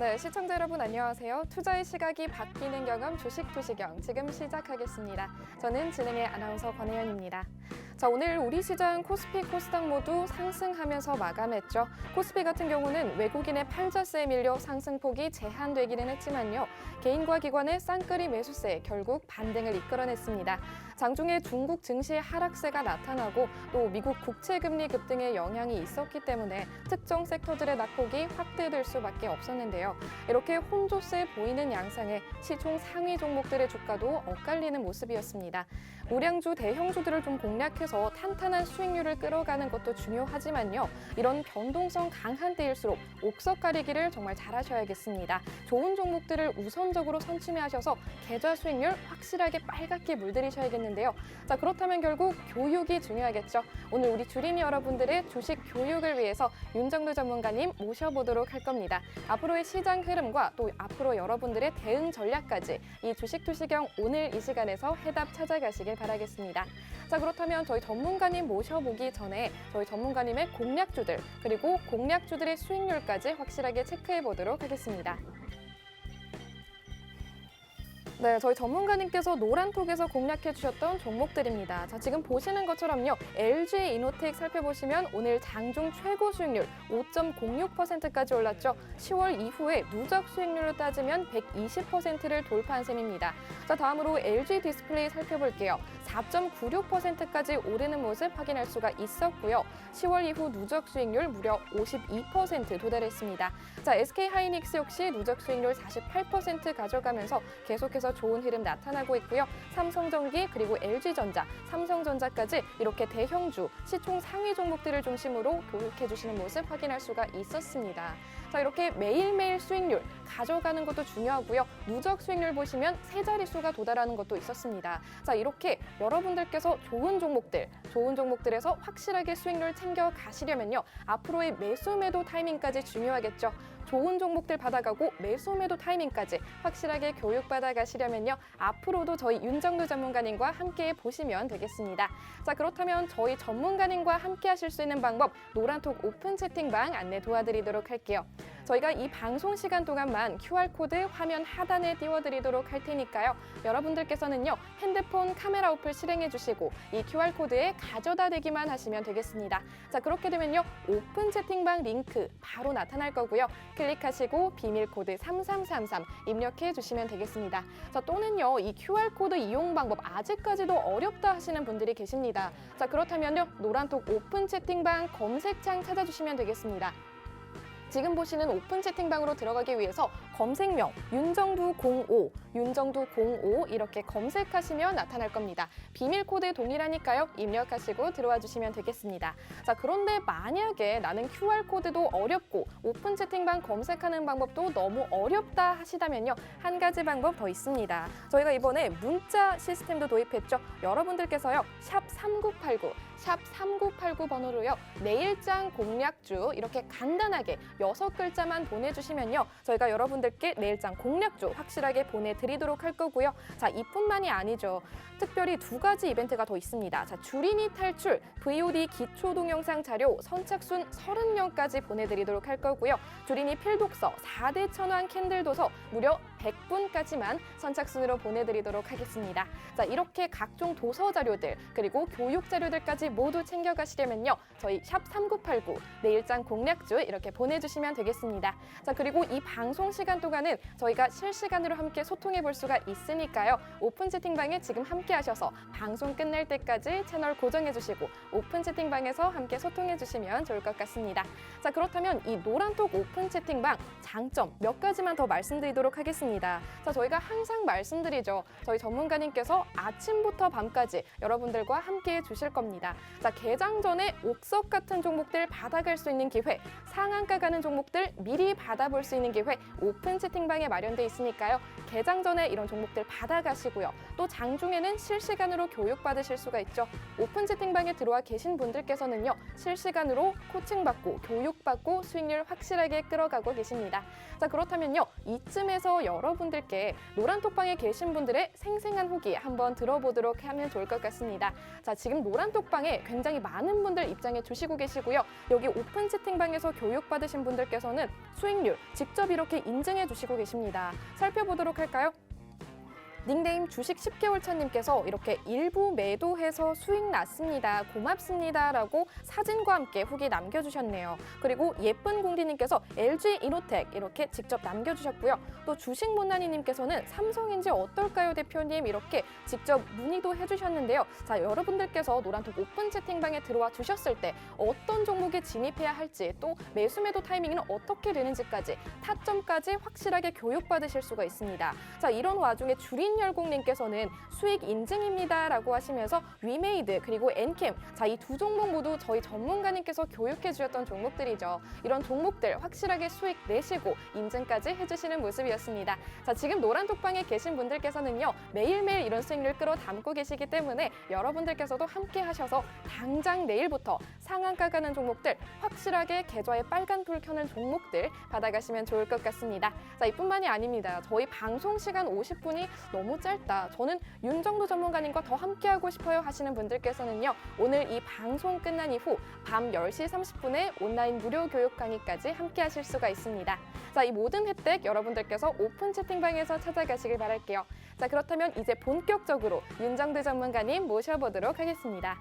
네, 시청자 여러분 안녕하세요. 투자의 시각이 바뀌는 경험 주식투시경 지금 시작하겠습니다. 저는 진행의 아나운서 권혜연입니다. 자, 오늘 우리 시장 코스피, 코스닥 모두 상승하면서 마감했죠. 코스피 같은 경우는 외국인의 팔자세에 밀려 상승폭이 제한되기는 했지만요. 개인과 기관의 쌍끌이 매수세에 결국 반등을 이끌어냈습니다. 장중에 중국 증시의 하락세가 나타나고 또 미국 국채금리 급등의 영향이 있었기 때문에 특정 섹터들의 낙폭이 확대될 수밖에 없었는데요. 이렇게 혼조세 보이는 양상에 시총 상위 종목들의 주가도 엇갈리는 모습이었습니다. 우량주, 대형주들을 좀 공략해서 탄탄한 수익률을 끌어가는 것도 중요하지만요. 이런 변동성 강한 때일수록 옥석 가리기를 정말 잘하셔야겠습니다. 좋은 종목들을 우선적으로 선취하셔서 계좌 수익률 확실하게 빨갛게 물들이셔야겠는데요. 자, 그렇다면 결국 교육이 중요하겠죠. 오늘 우리 주림 여러분들의 주식 교육을 위해서 윤정도 전문가님 모셔보도록 할 겁니다. 앞으로의 시장 흐름과 또 앞으로 여러분들의 대응 전략까지 이 주식투시경 오늘 이 시간에서 해답 찾아가시길 바라겠습니다. 자, 그렇다면 저희 전문가님 모셔보기 전에 저희 전문가님의 공략주들 그리고 공략주들의 수익률까지 확실하게 체크해 보도록 하겠습니다. 네, 저희 전문가님께서 노란톡에서 공략해 주셨던 종목들입니다. 자, 지금 보시는 것처럼요. LG 이노텍 살펴보시면 오늘 장중 최고 수익률 5.06%까지 올랐죠. 10월 이후에 누적 수익률로 따지면 120%를 돌파한 셈입니다. 자, 다음으로 LG 디스플레이 살펴볼게요. 4.96%까지 오르는 모습 확인할 수가 있었고요. 10월 이후 누적 수익률 무려 52% 도달했습니다. 자, SK 하이닉스 역시 누적 수익률 48% 가져가면서 계속해서 좋은 흐름 나타나고 있고요. 삼성전기 그리고 LG전자, 삼성전자까지 이렇게 대형주, 시총 상위 종목들을 중심으로 교육해 주시는 모습 확인할 수가 있었습니다. 자, 이렇게 매일매일 수익률 가져가는 것도 중요하고요. 누적 수익률 보시면 세 자릿수가 도달하는 것도 있었습니다. 자, 이렇게 여러분들께서 좋은 종목들에서 확실하게 수익률 챙겨 가시려면요. 앞으로의 매수 매도 타이밍까지 중요하겠죠. 좋은 종목들 받아가고 매수 매도 타이밍까지 확실하게 교육받아 가시려면요. 앞으로도 저희 윤정도 전문가님과 함께 보시면 되겠습니다. 자, 그렇다면 저희 전문가님과 함께 하실 수 있는 방법 노란톡 오픈 채팅방 안내 도와드리도록 할게요. 저희가 이 방송 시간 동안만 QR코드 화면 하단에 띄워드리도록 할 테니까요. 여러분들께서는요. 핸드폰 카메라 어플 실행해 주시고 이 QR코드에 가져다 대기만 하시면 되겠습니다. 자, 그렇게 되면요. 오픈 채팅방 링크 바로 나타날 거고요. 클릭하시고 비밀코드 3333 입력해 주시면 되겠습니다. 자, 또는요. 이 QR코드 이용 방법 아직까지도 어렵다 하시는 분들이 계십니다. 자, 그렇다면요. 노란톡 오픈 채팅방 검색창 찾아주시면 되겠습니다. 지금 보시는 오픈 채팅방으로 들어가기 위해서 검색명 윤정두05 이렇게 검색하시면 나타날 겁니다. 비밀 코드 동일하니까요. 입력하시고 들어와 주시면 되겠습니다. 자, 그런데 만약에 나는 QR코드도 어렵고 오픈 채팅방 검색하는 방법도 너무 어렵다 하시다면요. 한 가지 방법 더 있습니다. 저희가 이번에 문자 시스템도 도입했죠. 여러분들께서요. 샵 3989 번호로요. 내일장 공략주 이렇게 간단하게 6글자만 보내주시면요. 저희가 여러분들께 내일장 공략주 확실하게 보내드리도록 할 거고요. 자, 이뿐만이 아니죠. 특별히 두 가지 이벤트가 더 있습니다. 자, 주린이 탈출 VOD 기초 동영상 자료 선착순 30명까지 보내드리도록 할 거고요. 주린이 필독서 4대 천왕 캔들 도서 무려 100분까지만 선착순으로 보내드리도록 하겠습니다. 자, 이렇게 각종 도서 자료들 그리고 교육 자료들까지 모두 챙겨가시려면요. 저희 샵 3989 내일장 공략주 이렇게 보내주시면 되겠습니다. 자, 그리고 이 방송 시간 동안은 저희가 실시간으로 함께 소통해 볼 수가 있으니까요. 오픈 채팅방에 지금 함께 하셔서 방송 끝날 때까지 채널 고정해 주시고 오픈 채팅방에서 함께 소통해 주시면 좋을 것 같습니다. 자, 그렇다면 이 노란톡 오픈 채팅방 장점 몇 가지만 더 말씀드리도록 하겠습니다. 자, 저희가 항상 말씀드리죠. 저희 전문가님께서 아침부터 밤까지 여러분들과 함께 해 주실 겁니다. 자, 개장 전에 옥석 같은 종목들 받아갈 수 있는 기회, 상한가 가는 종목들 미리 받아볼 수 있는 기회 오픈 채팅방에 마련돼 있으니까요. 개장 전에 이런 종목들 받아가시고요. 또 장중에는 실시간으로 교육받으실 수가 있죠. 오픈 채팅방에 들어와 계신 분들께서는요. 실시간으로 코칭받고 교육받고 수익률 확실하게 끌어가고 계십니다. 자, 그렇다면요. 이쯤에서 여러분들께 노란톡방에 계신 분들의 생생한 후기 한번 들어보도록 하면 좋을 것 같습니다. 자, 지금 노란톡방에 채팅방에 굉장히 많은 분들 입장해 주시고 계시고요. 여기 오픈 채팅방에서 교육받으신 분들께서는 수익률 직접 이렇게 인증해 주시고 계십니다. 살펴보도록 할까요? 닉네임 주식 10개월 차님께서 이렇게 일부 매도해서 수익 났습니다. 고맙습니다. 라고 사진과 함께 후기 남겨주셨네요. 그리고 예쁜 공디님께서 LG 이노텍 이렇게 직접 남겨주셨고요. 또 주식 못난이님께서는 삼성인지 어떨까요 대표님 이렇게 직접 문의도 해주셨는데요. 자, 여러분들께서 노란톡 오픈 채팅방에 들어와 주셨을 때 어떤 종목에 진입해야 할지 또 매수 매도 타이밍은 어떻게 되는지까지 타점까지 확실하게 교육받으실 수가 있습니다. 자, 이런 와중에 주린열공님께서는 수익 인증입니다 라고 하시면서 위메이드 그리고 엔캠 자, 이 두 종목 모두 저희 전문가님께서 교육해 주셨던 종목들이죠. 이런 종목들 확실하게 수익 내시고 인증까지 해주시는 모습이었습니다. 자, 지금 노란톡방에 계신 분들께서는요 매일매일 이런 수익률 끌어담고 계시기 때문에 여러분들께서도 함께 하셔서 당장 내일부터 상한가 가는 종목들 확실하게 계좌에 빨간 불 켜는 종목들 받아가시면 좋을 것 같습니다. 자, 이뿐만이 아닙니다. 저희 방송 시간 50분이 너무 짧다. 저는 윤정도 전문가님과 더 함께하고 싶어요 하시는 분들께서는요. 오늘 이 방송 끝난 이후 밤 10시 30분에 온라인 무료 교육 강의까지 함께하실 수가 있습니다. 자, 이 모든 혜택 여러분들께서 오픈 채팅방에서 찾아가시길 바랄게요. 자, 그렇다면 이제 본격적으로 윤정도 전문가님 모셔보도록 하겠습니다.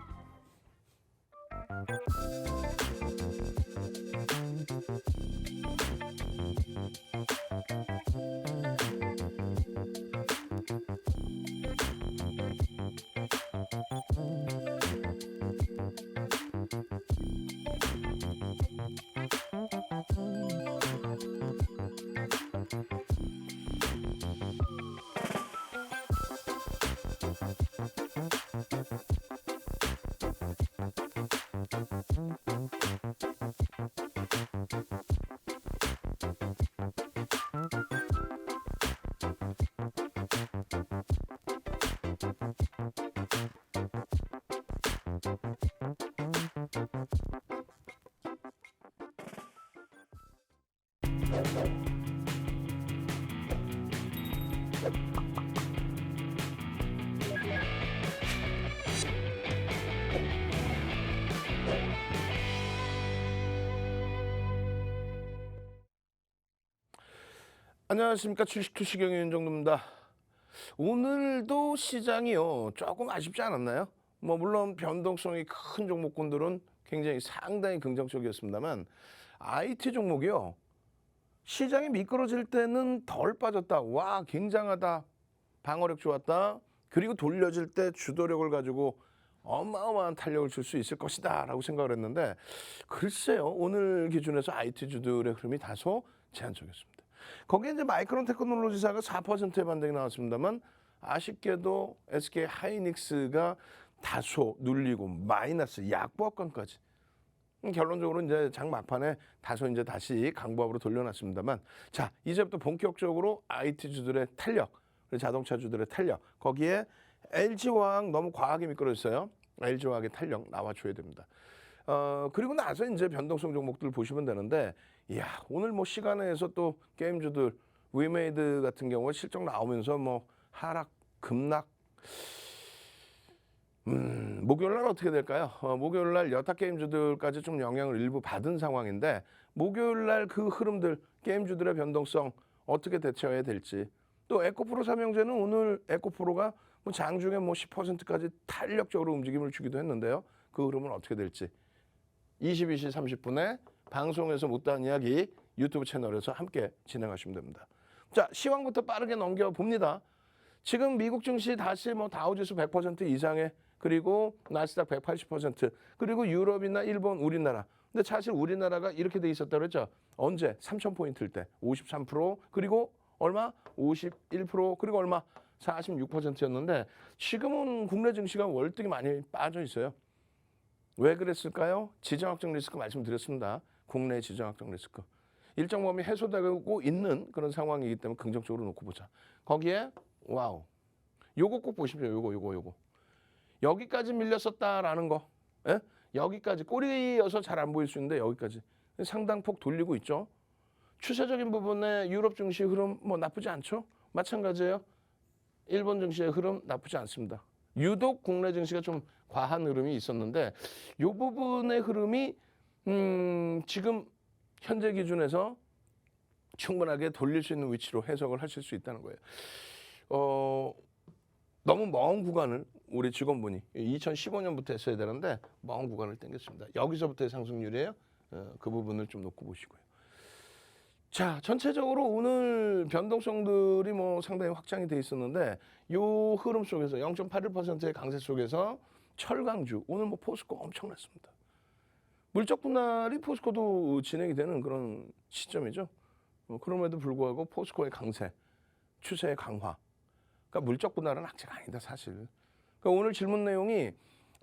안녕하십니까. 주식투시경의 윤정도입니다. 오늘도 시장이요 조금 아쉽지 않았나요? 뭐 물론 변동성이 큰 종목군들은 굉장히 상당히 긍정적이었습니다만 IT 종목이요 시장이 미끄러질 때는 덜 빠졌다. 와 굉장하다. 방어력 좋았다. 그리고 돌려질 때 주도력을 가지고 어마어마한 탄력을 줄 수 있을 것이다 라고 생각을 했는데 글쎄요 오늘 기준에서 IT주들의 흐름이 다소 제한적이었습니다. 거기에 이제 마이크론 테크놀로지사가 4%의 반등이 나왔습니다만 아쉽게도 SK 하이닉스가 다소 눌리고 마이너스 약보합권까지 결론적으로 이제 장 막판에 다소 이제 다시 강보합으로 돌려놨습니다만 자 이제부터 본격적으로 IT주들의 탄력 자동차주들의 탄력 거기에 LG화학 너무 과하게 미끄러졌어요. LG화학의 탄력 나와줘야 됩니다. 그리고 나서 이제 변동성 종목들 보시면 되는데 이야 오늘 뭐 시간에서 또 게임주들 위메이드 같은 경우에 실적 나오면서 뭐 하락 급락 목요일 날 어떻게 될까요? 목요일 날 여타 게임주들까지 좀 영향을 일부 받은 상황인데 목요일 날 그 흐름들 게임주들의 변동성 어떻게 대처해야 될지 또 에코프로 삼형제는 오늘 에코프로가 뭐 장중에 뭐 10%까지 탄력적으로 움직임을 주기도 했는데요. 그 흐름은 어떻게 될지 22시 30분에 방송에서 못다한 이야기 유튜브 채널에서 함께 진행하시면 됩니다. 자, 시황부터 빠르게 넘겨봅니다. 지금 미국 증시 다시 뭐 다우지수 100% 이상의 그리고 나스닥 180% 그리고 유럽이나 일본, 우리나라. 근데 사실 우리나라가 이렇게 돼 있었다고 그랬죠. 언제? 3,000포인트일 때 53% 그리고 얼마? 51% 그리고 얼마? 46%였는데 지금은 국내 증시가 월등히 많이 빠져 있어요. 왜 그랬을까요? 지정학적 리스크 말씀드렸습니다. 국내 지정학적 리스크. 일정 범위 해소되고 있는 그런 상황이기 때문에 긍정적으로 놓고 보자. 거기에 와우. 요거 꼭 보십시오. 요거. 여기까지 밀렸었다라는 거. 예? 여기까지 꼬리여서 잘 안 보일 수 있는데 여기까지 상당폭 돌리고 있죠. 추세적인 부분에 유럽 증시 흐름 뭐 나쁘지 않죠. 마찬가지예요. 일본 증시의 흐름 나쁘지 않습니다. 유독 국내 증시가 좀 과한 흐름이 있었는데 이 부분의 흐름이 지금 현재 기준에서 충분하게 돌릴 수 있는 위치로 해석을 하실 수 있다는 거예요. 너무 먼 구간을 우리 직원분이 2015년부터 했어야 되는데 먼 구간을 당겼습니다. 여기서부터의 상승률이에요. 그 부분을 좀 놓고 보시고요. 자, 전체적으로 오늘 변동성들이 뭐 상당히 확장이 돼 있었는데 요 흐름 속에서 0.81%의 강세 속에서 철강주 오늘 뭐 포스코 엄청났습니다. 물적 분할이 포스코도 진행이 되는 그런 시점이죠. 그럼에도 불구하고 포스코의 강세, 추세의 강화. 그러니까 물적 분할은 악재가 아니다 사실. 그러니까 오늘 질문 내용이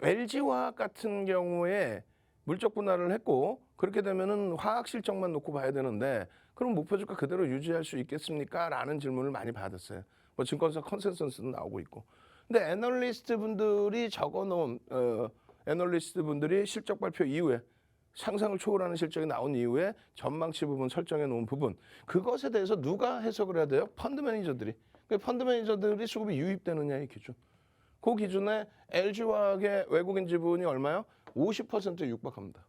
LG화학 같은 경우에 물적 분할을 했고 그렇게 되면은 화학 실적만 놓고 봐야 되는데 그럼 목표 주가 그대로 유지할 수 있겠습니까? 라는 질문을 많이 받았어요. 뭐 증권사 컨센서스도 나오고 있고. 근데 애널리스트 분들이 적어놓은 애널리스트 분들이 실적 발표 이후에 상상을 초월하는 실적이 나온 이후에 전망치 부분 설정해 놓은 부분 그것에 대해서 누가 해석을 해야 돼요? 펀드 매니저들이. 펀드 매니저들이 수급이 유입되느냐의 기준. 그 기준에 LG화학의 외국인 지분이 얼마요? 50% 육박합니다.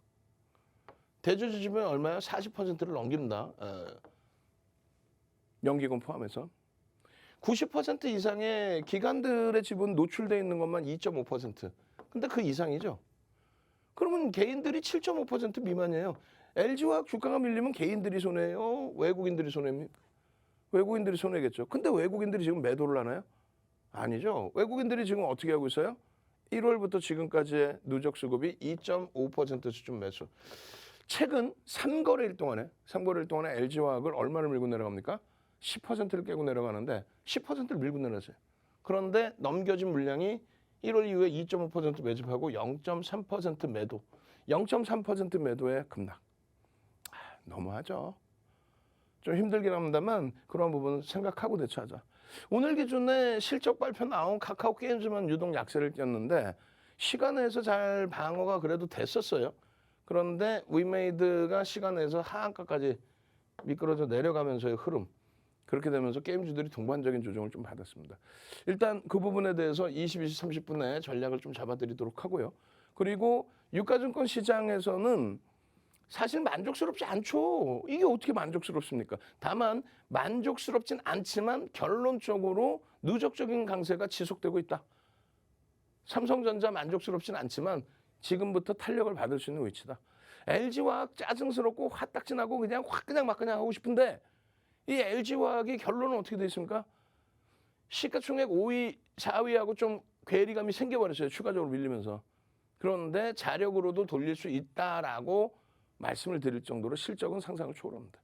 대주주 지분이 얼마요? 40%를 넘깁니다. 연기금 포함해서. 90% 이상의 기관들의 지분 노출되어 있는 것만 2.5%. 근데 그 이상이죠. 그러면 개인들이 7.5% 미만이에요. LG화학 주가가 밀리면 개인들이 손해예요? 외국인들이 손해입니까? 외국인들이 손해겠죠. 근데 외국인들이 지금 매도를 하나요? 아니죠. 외국인들이 지금 어떻게 하고 있어요? 1월부터 지금까지의 누적 수급이 2.5% 수준 매수. 최근 3거래일 동안에 LG화학을 얼마를 밀고 내려갑니까? 10%를 깨고 내려가는데 10%를 밀고 내려가세요. 그런데 넘겨진 물량이 1월 이후에 2.5% 매집하고 0.3% 매도. 0.3% 매도의 급락. 너무하죠. 좀 힘들긴 합니다만 그런 부분은 생각하고 대처하자. 오늘 기준에 실적 발표 나온 카카오 게임즈만 유독 약세를 띄었는데 시간에서 잘 방어가 그래도 됐었어요. 그런데 위메이드가 시간에서 하한가까지 미끄러져 내려가면서의 흐름. 그렇게 되면서 게임주들이 동반적인 조정을 좀 받았습니다. 일단 그 부분에 대해서 22시 30분에 전략을 좀 잡아드리도록 하고요. 그리고 유가증권 시장에서는 사실 만족스럽지 않죠. 이게 어떻게 만족스럽습니까? 다만 만족스럽진 않지만 결론적으로 누적적인 강세가 지속되고 있다. 삼성전자 만족스럽진 않지만 지금부터 탄력을 받을 수 있는 위치다. LG화학 짜증스럽고 화딱지나고 그냥 막 그냥 하고 싶은데 이 LG화학의 결론은 어떻게 돼 있습니까? 시가총액 5위, 4위하고 좀 괴리감이 생겨버렸어요. 추가적으로 밀리면서. 그런데 자력으로도 돌릴 수 있다라고 말씀을 드릴 정도로 실적은 상상을 초월합니다.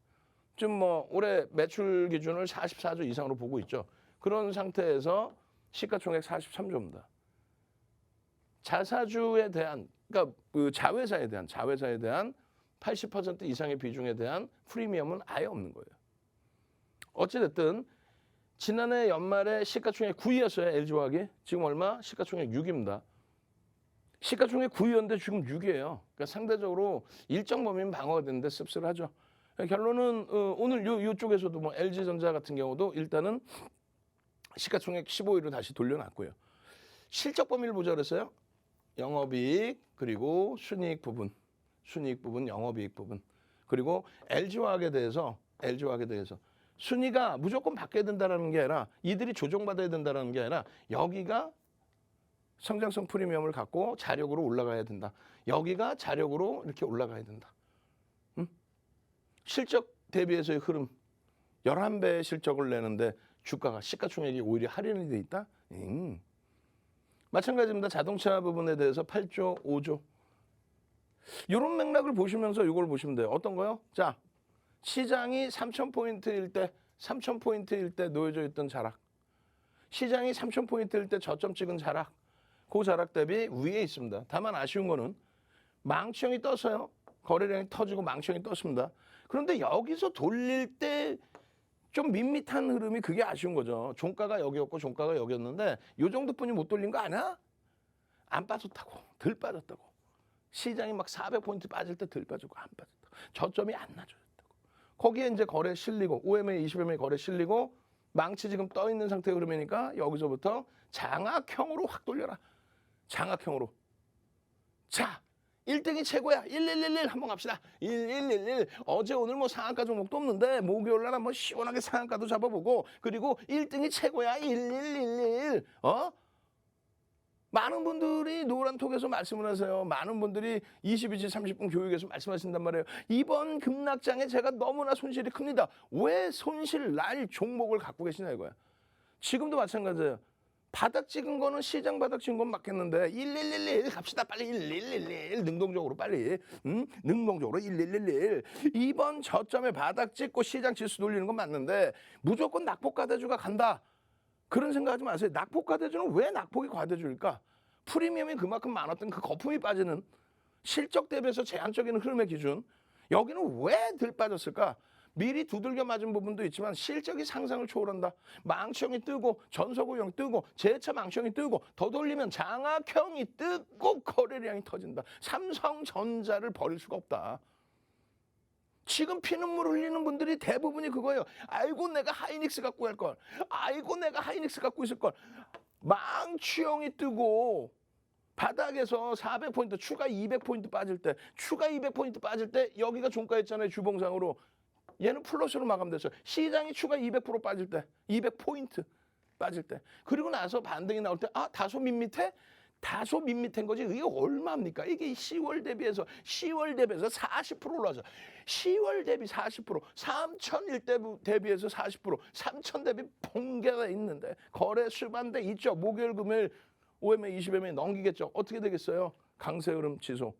지금 뭐 올해 매출 기준을 44조 이상으로 보고 있죠. 그런 상태에서 시가총액 43조입니다. 자사주에 대한 그러니까 그 자회사에 대한 80% 이상의 비중에 대한 프리미엄은 아예 없는 거예요. 어찌됐든 지난해 연말에 시가총액 9위였어요. LG화학이. 지금 얼마? 시가총액 6위입니다. 시가총액 9위였는데 지금 6위예요. 그러니까 상대적으로 일정 범위는 방어가 되는데 씁쓸하죠. 결론은 오늘 이쪽에서도 뭐 LG전자 같은 경우도 일단은 시가총액 15위로 다시 돌려놨고요. 실적 범위를 보자 그랬어요. 영업이익 그리고 순이익 부분, 영업이익 부분 그리고 LG화학에 대해서 순위가 무조건 바뀌어야 된다는 게 아니라 이들이 조정받아야 된다는 게 아니라 여기가 성장성 프리미엄을 갖고 자력으로 올라가야 된다. 여기가 자력으로 이렇게 올라가야 된다. 실적 대비해서의 흐름 11배의 실적을 내는데 주가가 시가총액이 오히려 할인이 돼 있다? 마찬가지입니다. 자동차 부분에 대해서 8조, 5조. 이런 맥락을 보시면서 이걸 보시면 돼요. 어떤 거요? 자, 시장이 3,000포인트일 때 놓여져 있던 자락. 시장이 3,000포인트일 때 저점 찍은 자락. 그 자락 대비 위에 있습니다. 다만 아쉬운 거는 망치형이 떴어요. 거래량이 터지고 망치형이 떴습니다. 그런데 여기서 돌릴 때 좀 밋밋한 흐름이 그게 아쉬운 거죠. 종가가 여기였고 종가가 여기였는데 이 정도뿐이 못 돌린 거 아니야? 안 빠졌다고. 덜 빠졌다고. 시장이 막 400포인트 빠질 때 덜 빠지고 안 빠졌다고. 저점이 안 낮아졌다고. 거기에 이제 거래 실리고 OMA, 20MA 거래 실리고 망치 지금 떠 있는 상태 흐름이니까 여기서부터 장악형으로 확 돌려라. 장악형으로. 자, 1등이 최고야. 1111 한번 갑시다. 1111. 어제 오늘 뭐 상한가 종목도 없는데 목요일 날 한번 시원하게 상한가도 잡아보고 그리고 1등이 최고야. 1111. 많은 분들이 노란톡에서 말씀을 하세요. 많은 분들이 22시 30분 교육에서 말씀하신단 말이에요. 이번 급락장에 제가 너무나 손실이 큽니다. 왜 손실 날 종목을 갖고 계시냐 이거야. 지금도 마찬가지예요. 바닥 찍은 거는 시장 바닥 찍은 건 맞겠는데 1111 갑시다. 빨리 1111 능동적으로 빨리 능동적으로 1111 이번 저점에 바닥 찍고 시장 지수 돌리는 건 맞는데 무조건 낙폭 과대주가 간다. 그런 생각하지 마세요. 낙폭 과대주는 왜 낙폭이 과대주일까? 프리미엄이 그만큼 많았던 그 거품이 빠지는 실적 대비해서 제한적인 흐름의 기준. 여기는 왜 들 빠졌을까? 미리 두들겨 맞은 부분도 있지만 실적이 상상을 초월한다. 망치형이 뜨고 전서구형 뜨고 재차 망치형이 뜨고 더 돌리면 장악형이 뜨고 거래량이 터진다. 삼성전자를 버릴 수가 없다. 지금 피눈물 흘리는 분들이 대부분이 그거예요. 아이고 내가 하이닉스 갖고 갈 걸. 아이고 내가 하이닉스 갖고 있을 걸. 망치형이 뜨고 바닥에서 400포인트 추가 200포인트 빠질 때 추가 200포인트 빠질 때 여기가 종가였잖아요. 주봉상으로. 얘는 플러스로 마감됐어요. 시장이 추가 200% 빠질 때 200포인트 빠질 때 그리고 나서 반등이 나올 때 다소 밋밋해? 다소 밋밋한 거지. 이게 얼마입니까? 이게 10월 대비해서 40% 올라서 10월 대비 40% 3,001 대비해서 40% 3,000 대비 봉개가 있는데 거래 수반대 있죠. 목요일 금요일 OMA 20MA 넘기겠죠. 어떻게 되겠어요? 강세 흐름 지속.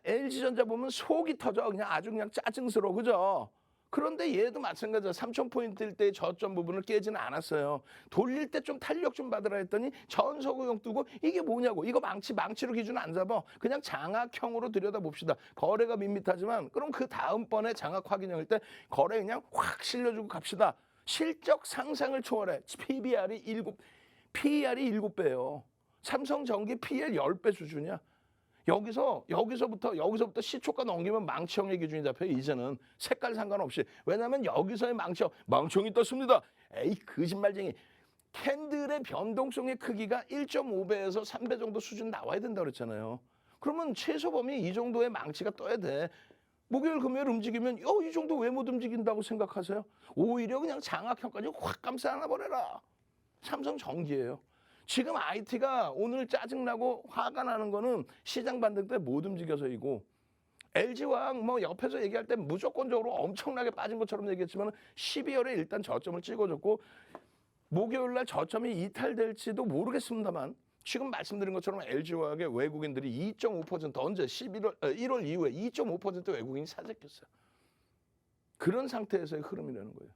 LG전자 보면 속이 터져. 그냥 아주 그냥 짜증스러워. 그죠? 그런데 얘도 마찬가지야. 3,000포인트일 때의 저점 부분을 깨지는 않았어요. 돌릴 때 좀 탄력 좀 받으라 했더니 전서구형 뜨고 이게 뭐냐고. 이거 망치로 기준 안 잡아. 그냥 장악형으로 들여다봅시다. 거래가 밋밋하지만 그럼 그 다음번에 장악 확인형일 때 거래 그냥 확 실려주고 갑시다. 실적 상상을 초월해. PBR이 7배예요. 삼성전기 PL 10배 수준이야. 여기서부터 시초가 넘기면 망치형의 기준이 잡혀요. 이제는 색깔 상관없이. 왜냐하면 여기서의 망치형이 떴습니다. 에이 거짓말쟁이. 캔들의 변동성의 크기가 1.5배에서 3배 정도 수준 나와야 된다고 그랬잖아요. 그러면 최소 범위 이 정도의 망치가 떠야 돼. 목요일 금요일 움직이면 이 정도 왜 못 움직인다고 생각하세요? 오히려 그냥 장악형까지 확 감싸 안아버려라. 삼성전기예요. 지금 IT가 오늘 짜증나고 화가 나는 거는 시장 반등 때 못 움직여서이고 LG화학 뭐 옆에서 얘기할 때 무조건적으로 엄청나게 빠진 것처럼 얘기했지만 12월에 일단 저점을 찍어줬고 목요일 날 저점이 이탈될지도 모르겠습니다만 지금 말씀드린 것처럼 LG화학의 외국인들이 2.5% 언제 1월 이후에 2.5% 외국인이 사재켰어요. 그런 상태에서의 흐름이라는 거예요.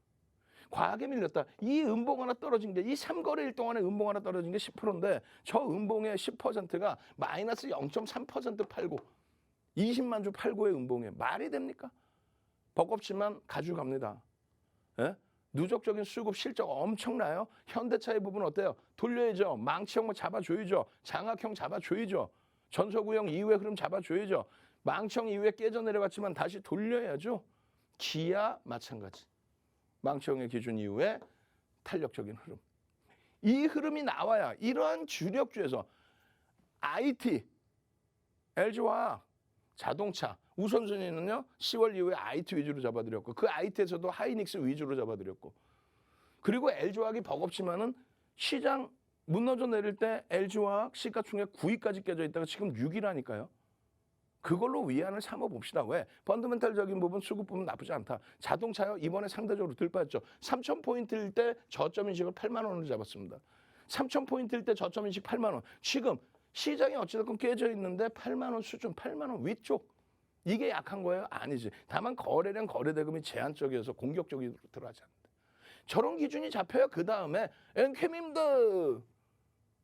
과하게 밀렸다. 이 음봉 하나 떨어진 게 이 3거래일 동안에 음봉 하나 떨어진 게 10%인데 저 음봉의 10%가 마이너스 0.3% 팔고 20만 주 팔고의 음봉에 말이 됩니까? 버겁지만 가져갑니다. 예? 누적적인 수급 실적 엄청나요. 현대차의 부분 어때요? 돌려야죠. 망치형 잡아줘야죠. 장악형 잡아줘야죠. 전서구형 이후의 흐름 잡아줘야죠. 망치형 이후에 깨져 내려갔지만 다시 돌려야죠. 기아 마찬가지. 망치형의 기준 이후에 탄력적인 흐름. 이 흐름이 나와야 이러한 주력주에서 IT, LG화학, 자동차 우선순위는요. 10월 이후에 IT 위주로 잡아드렸고 그 IT에서도 하이닉스 위주로 잡아드렸고 그리고 LG화학이 버겁지만은 시장 무너져 내릴 때 LG화학 시가총액 9위까지 깨져 있다가 지금 6위라니까요. 그걸로 위안을 삼아 봅시다. 왜? 펀더멘탈적인 부분, 수급 부분 나쁘지 않다. 자동차요. 이번에 상대적으로 들 빠졌죠. 3,000포인트일 때 저점 인식을 8만 원을 잡았습니다. 3,000포인트일 때 저점 인식 8만 원. 지금 시장이 어찌됐건 깨져 있는데 8만 원 수준, 8만 원 위쪽. 이게 약한 거예요? 아니지. 다만 거래량, 거래대금이 제한적이어서 공격적으로 들어가지 않는다. 저런 기준이 잡혀야 그 다음에 엔캠입니다.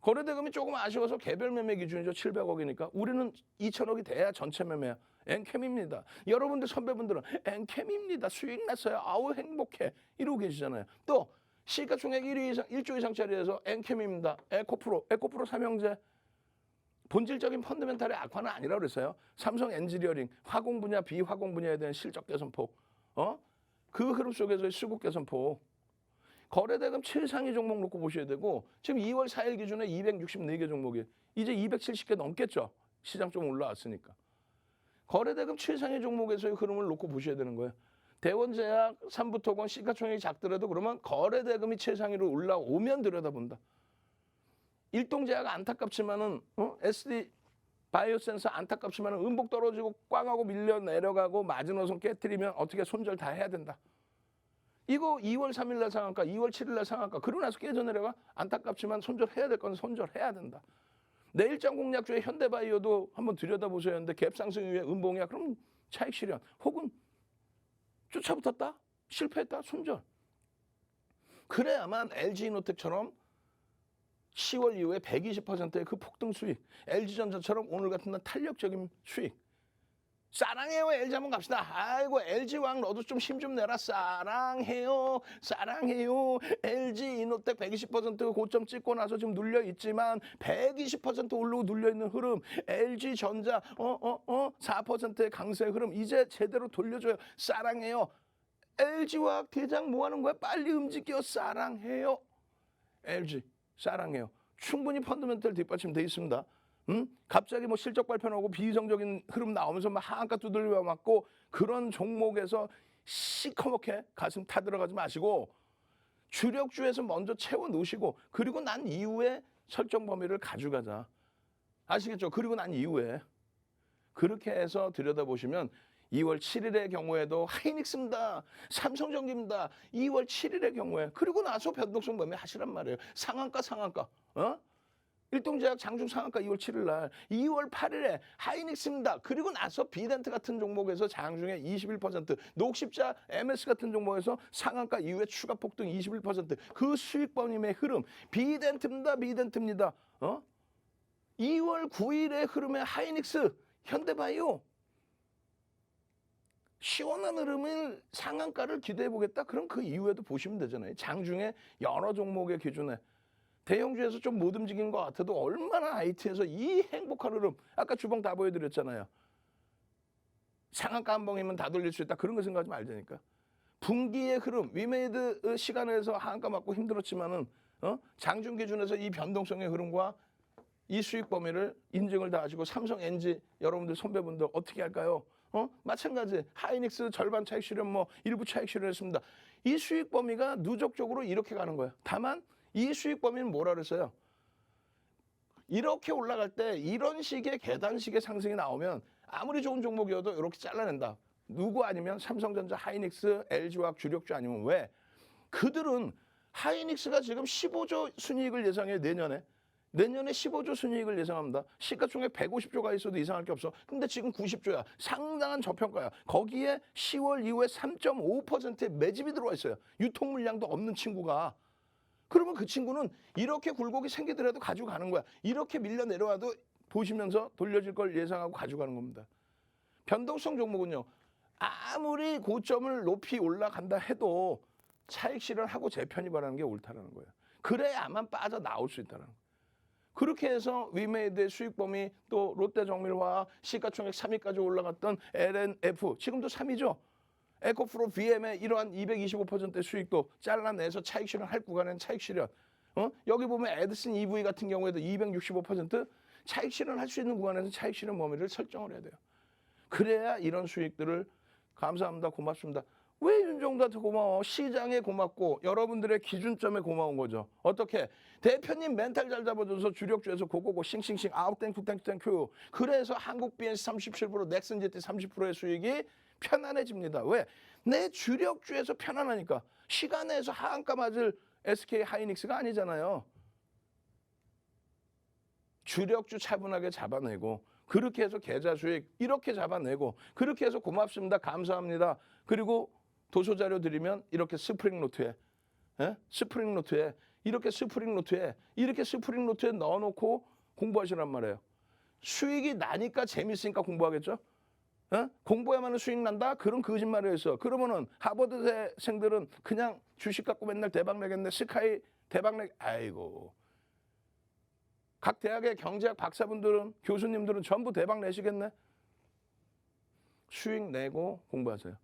거래대금이 조금 아쉬워서 개별 매매 기준이죠. 700억이니까. 우리는 2천억이 돼야 전체 매매야. 엔캠입니다. 여러분들 선배분들은 엔캠입니다. 수익 났어요. 아우 행복해. 이러고 계시잖아요. 또 시가총액 1위 이상, 1조 이상짜리에서 엔캠입니다. 에코프로 삼형제. 본질적인 펀더멘탈의 악화는 아니라고 그랬어요. 삼성 엔지니어링, 화공 분야, 비화공 분야에 대한 실적 개선폭. 그 흐름 속에서의 수급 개선폭. 거래대금 최상위 종목 놓고 보셔야 되고 지금 2월 4일 기준에 264개 종목이 이제 270개 넘겠죠. 시장 좀 올라왔으니까. 거래대금 최상위 종목에서의 흐름을 놓고 보셔야 되는 거예요. 대원제약, 삼부토건, 시가총액이 작더라도 그러면 거래대금이 최상위로 올라오면 들여다본다. 일동제약 안타깝지만은 SD 바이오센서 안타깝지만은 음복 떨어지고 꽝하고 밀려 내려가고 마지노선 깨뜨리면 어떻게 손절 다 해야 된다. 이거 2월 3일 날 상한가, 2월 7일 날 상한가. 그러고 나서 깨져 내려가 안타깝지만 손절해야 될 건 손절해야 된다. 내일장 공략주의 현대바이오도 한번 들여다보셔야 하는데 갭상승 이후에 음봉이야. 그럼 차익 실현 혹은 쫓아붙었다? 실패했다? 손절. 그래야만 LG이노텍처럼 10월 이후에 120%의 그 폭등 수익, LG전자처럼 오늘 같은 날 탄력적인 수익. 사랑해요 LG 한번 갑시다. 아이고 LG왕 너도 좀 힘 좀 내라. 사랑해요 사랑해요. LG이노텍 120% 고점 찍고 나서 지금 눌려있지만 120% 오르고 눌려있는 흐름. LG전자 4%의 강세 흐름 이제 제대로 돌려줘요. 사랑해요. LG화학 대장 뭐하는 거야? 빨리 움직여. 사랑해요. LG 사랑해요. 충분히 펀더멘털 뒷받침돼 있습니다. 갑자기 뭐 실적 발표 나오고 비이성적인 흐름 나오면서 막 하한가 두들겨 맞고 그런 종목에서 시커멓게 가슴 타들어가지 마시고 주력주에서 먼저 채워 놓으시고 그리고 난 이후에 설정 범위를 가져가자. 아시겠죠? 그리고 난 이후에 그렇게 해서 들여다보시면 2월 7일의 경우에도 하이닉스입니다. 삼성전기입니다. 2월 7일의 경우에 그리고 나서 변동성 범위 하시란 말이에요. 상한가 일동제약 장중 상한가 2월 7일 날 2월 8일에 하이닉스입니다. 그리고 나서 비덴트 같은 종목에서 장중에 21% 녹십자 MS 같은 종목에서 상한가 이후에 추가 폭등 21%그 수익 범위의 흐름 비덴트입니다. 2월 9일의 흐름의 하이닉스 현대바이오 시원한 흐름을 상한가를 기대해 보겠다. 그럼 그 이후에도 보시면 되잖아요. 장중에 여러 종목의 기준에 대형주에서 좀 못 움직인 것 같아도 얼마나 IT에서 이 행복한 흐름 아까 주봉 다 보여드렸잖아요. 상한가 한 봉이면 다 돌릴 수 있다. 그런 거 생각하지 말자니까. 분기의 흐름 위메이드 시간에서 하한가 맞고 힘들었지만은 장중 기준에서 이 변동성의 흐름과 이 수익 범위를 인증을 다 하시고 삼성 NG 여러분들 선배분들 어떻게 할까요? 마찬가지 하이닉스 절반 차익 실현 뭐 일부 차익 실현했습니다. 이 수익 범위가 누적적으로 이렇게 가는 거예요. 다만 이 수익 범위는 뭐라 그랬어요? 이렇게 올라갈 때 이런 식의 계단식의 상승이 나오면 아무리 좋은 종목이어도 이렇게 잘라낸다. 누구 아니면 삼성전자, 하이닉스, LG화학 주력주 아니면 왜? 그들은 하이닉스가 지금 15조 순이익을 예상해요. 내년에 15조 순이익을 예상합니다. 시가총액 150조가 있어도 이상할 게 없어. 근데 지금 90조야. 상당한 저평가야. 거기에 10월 이후에 3.5%의 매집이 들어와 있어요. 유통 물량도 없는 친구가. 그러면 그 친구는 이렇게 굴곡이 생기더라도 가지고 가는 거야. 이렇게 밀려 내려와도 보시면서 돌려질 걸 예상하고 가져가는 겁니다. 변동성 종목은요. 아무리 고점을 높이 올라간다 해도 차익 실현하고 재편입하라는 게 옳다라는 거예요. 그래야만 빠져나올 수 있다는 거예요. 그렇게 해서 위메이드의 수익 범위 또 롯데정밀화학 시가총액 3위까지 올라갔던 LNF 지금도 3위죠. 에코프로 BM의 이러한 225%의 수익도 잘라내서 차익 실현할 구간에는 차익 실현. 여기 보면 에드슨 EV 같은 경우에도 265% 차익 실현할 수 있는 구간에서 차익 실현 범위를 설정을 해야 돼요. 그래야 이런 수익들을 감사합니다. 고맙습니다. 왜 윤종도한테 고마워? 시장에 고맙고 여러분들의 기준점에 고마운 거죠. 어떻게? 대표님 멘탈 잘 잡아줘서 주력주에서 고고고 싱싱싱 아웃 땡큐 그래서 한국 BNC 37% 넥슨 GT 30%의 수익이 편안해집니다. 왜? 내 주력주에서 편안하니까. 시간에서 하한가 맞을 SK 하이닉스가 아니잖아요. 주력주 차분하게 잡아내고 그렇게 해서 계좌 수익 이렇게 잡아내고 그렇게 해서 고맙습니다. 감사합니다. 그리고 도서자료 드리면 이렇게 스프링노트에 이렇게 스프링노트에 넣어놓고 공부하시란 말이에요. 수익이 나니까 재밌으니까 공부하겠죠? 공부해야만 수익 난다? 그런 거짓말을 했어. 그러면은 하버드생들은 그냥 주식 갖고 맨날 대박 내겠네. 스카이 대박 내. 아이고. 각 대학의 경제학 박사분들은 교수님들은 전부 대박 내시겠네. 수익 내고 공부하세요.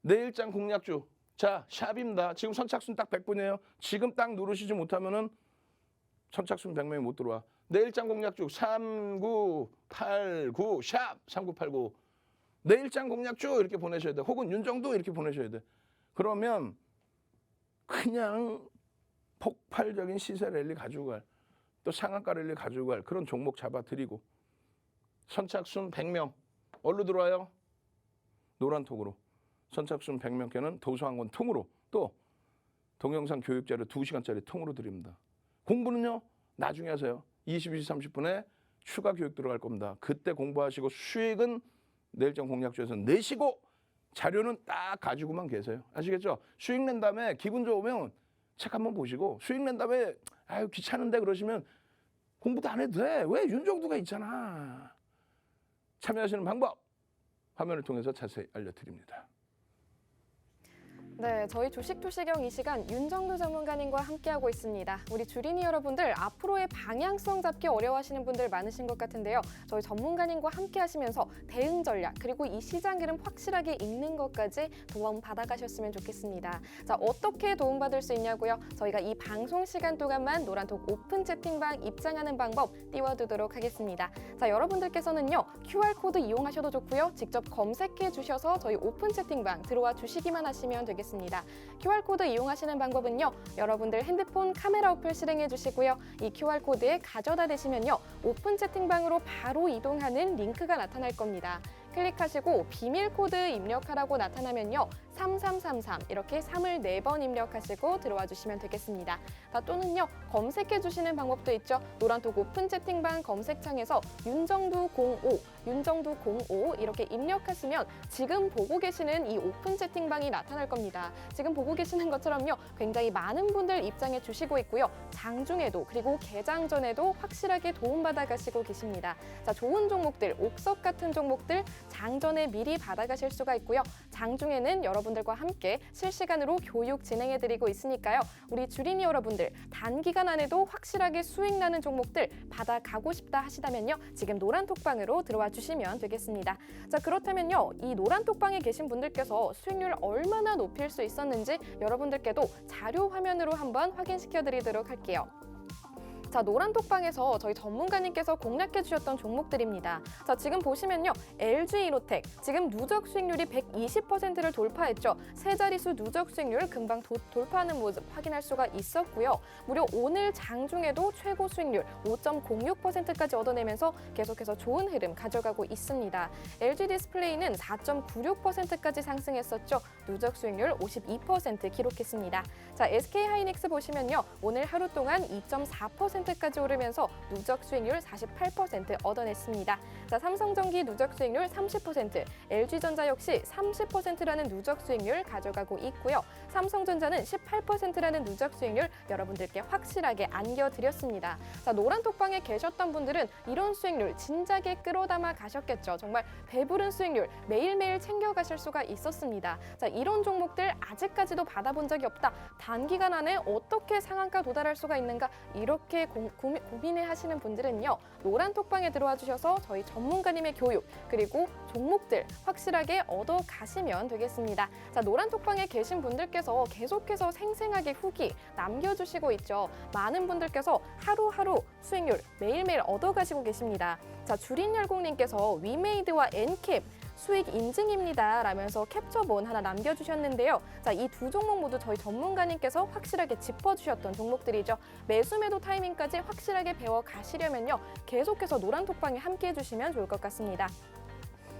내일장 공략주. 자, 샵입니다. 지금 선착순 딱 100분이에요. 지금 딱 누르시지 못하면은 선착순 100명이 못 들어와. 내일장 공략주 3989 샵 3989. 내일장 공략주 이렇게 보내셔야 돼. 혹은 윤정도 이렇게 보내셔야 돼. 그러면 그냥 폭발적인 시세 랠리 가지고 갈, 또 상한가 랠리 가지고 갈 그런 종목 잡아드리고 선착순 100명 어디로 들어와요? 노란톡으로. 선착순 100명께는 도서학원 통으로, 또 동영상 교육자료 2시간짜리 통으로 드립니다. 공부는요 나중에 하세요. 22시 30분에 추가 교육 들어갈 겁니다. 그때 공부하시고 수익은 내일장 공략주에서 내시고 자료는 딱 가지고만 계세요. 아시겠죠? 수익 낸 다음에 기분 좋으면 책 한번 보시고, 수익 낸 다음에 아유 귀찮은데 그러시면 공부도 안 해도 돼. 왜? 윤정도가 있잖아. 참여하시는 방법 화면을 통해서 자세히 알려드립니다. 네, 저희 주식투시경 이 시간 윤정도 전문가님과 함께하고 있습니다. 우리 주린이 여러분들 앞으로의 방향성 잡기 어려워하시는 분들 많으신 것 같은데요. 저희 전문가님과 함께하시면서 대응 전략 그리고 이 시장 흐름 확실하게 읽는 것까지 도움 받아가셨으면 좋겠습니다. 자, 어떻게 도움받을 수 있냐고요? 저희가 이 방송 시간 동안만 노란톡 오픈 채팅방 입장하는 방법 띄워두도록 하겠습니다. 자, 여러분들께서는요 QR코드 이용하셔도 좋고요. 직접 검색해 주셔서 저희 오픈 채팅방 들어와 주시기만 하시면 되겠습니다. QR코드 이용하시는 방법은요. 여러분들 핸드폰 카메라 어플 실행해 주시고요. 이 QR코드에 가져다 대시면요. 오픈 채팅방으로 바로 이동하는 링크가 나타날 겁니다. 클릭하시고 비밀 코드 입력하라고 나타나면요. 3333 이렇게 3을 4번 입력하시고 들어와 주시면 되겠습니다. 또는요. 검색해 주시는 방법도 있죠. 노란톡 오픈 채팅방 검색창에서 윤정도 05, 윤정도 05 이렇게 입력하시면 지금 보고 계시는 이 오픈 채팅방이 나타날 겁니다. 지금 보고 계시는 것처럼요. 굉장히 많은 분들 입장해 주시고 있고요. 장중에도 그리고 개장 전에도 확실하게 도움받아 가시고 계십니다. 자, 좋은 종목들, 옥석 같은 종목들 장전에 미리 받아가실 수가 있고요. 장중에는 여러분들과 함께 실시간으로 교육 진행해드리고 있으니까요. 우리 주린이 여러분들 단기간 안에도 확실하게 수익 나는 종목들 받아가고 싶다 하시다면요. 지금 노란톡방으로 들어와 주시면 되겠습니다. 자, 그렇다면요. 이 노란톡방에 계신 분들께서 수익률 얼마나 높일 수 있었는지 여러분들께도 자료 화면으로 한번 확인시켜 드리도록 할게요. 자, 노란톡방에서 저희 전문가님께서 공략해 주셨던 종목들입니다. 자, 지금 보시면요. LG이노텍 지금 누적 수익률이 120%를 돌파했죠. 세 자릿수 누적 수익률 금방 돌파하는 모습 확인할 수가 있었고요. 무려 오늘 장중에도 최고 수익률 5.06%까지 얻어내면서 계속해서 좋은 흐름 가져가고 있습니다. LG 디스플레이는 4.96%까지 상승했었죠. 누적 수익률 52% 기록했습니다. 자, SK 하이닉스 보시면요. 오늘 하루 동안 2.4%까지 오르면서 누적 수익률 48% 얻어냈습니다. 자, 삼성전기 누적 수익률 30%, LG전자 역시 30%라는 누적 수익률 가져가고 있고요. 삼성전자는 18%라는 누적 수익률 여러분들께 확실하게 안겨드렸습니다. 자, 노란톡방에 계셨던 분들은 이런 수익률 진작에 끌어담아 가셨겠죠. 정말 배부른 수익률 매일매일 챙겨가실 수가 있었습니다. 자, 이런 종목들 아직까지도 받아본 적이 없다. 단기간 안에 어떻게 상한가 도달할 수가 있는가 이렇게 고민해 하시는 분들은요. 노란톡방에 들어와 주셔서 저희 전문가님의 교육 그리고 종목들 확실하게 얻어 가시면 되겠습니다. 자, 노란톡방에 계신 분들께서 계속해서 생생하게 후기 남겨주시고 있죠. 많은 분들께서 하루하루 수익률 매일매일 얻어 가시고 계십니다. 자, 주린열공님께서 위메이드와 엔캡 수익 인증입니다 라면서 캡처본 하나 남겨주셨는데요. 자, 이 두 종목 모두 저희 전문가님께서 확실하게 짚어주셨던 종목들이죠. 매수 매도 타이밍까지 확실하게 배워 가시려면요. 계속해서 노란톡방에 함께 해주시면 좋을 것 같습니다.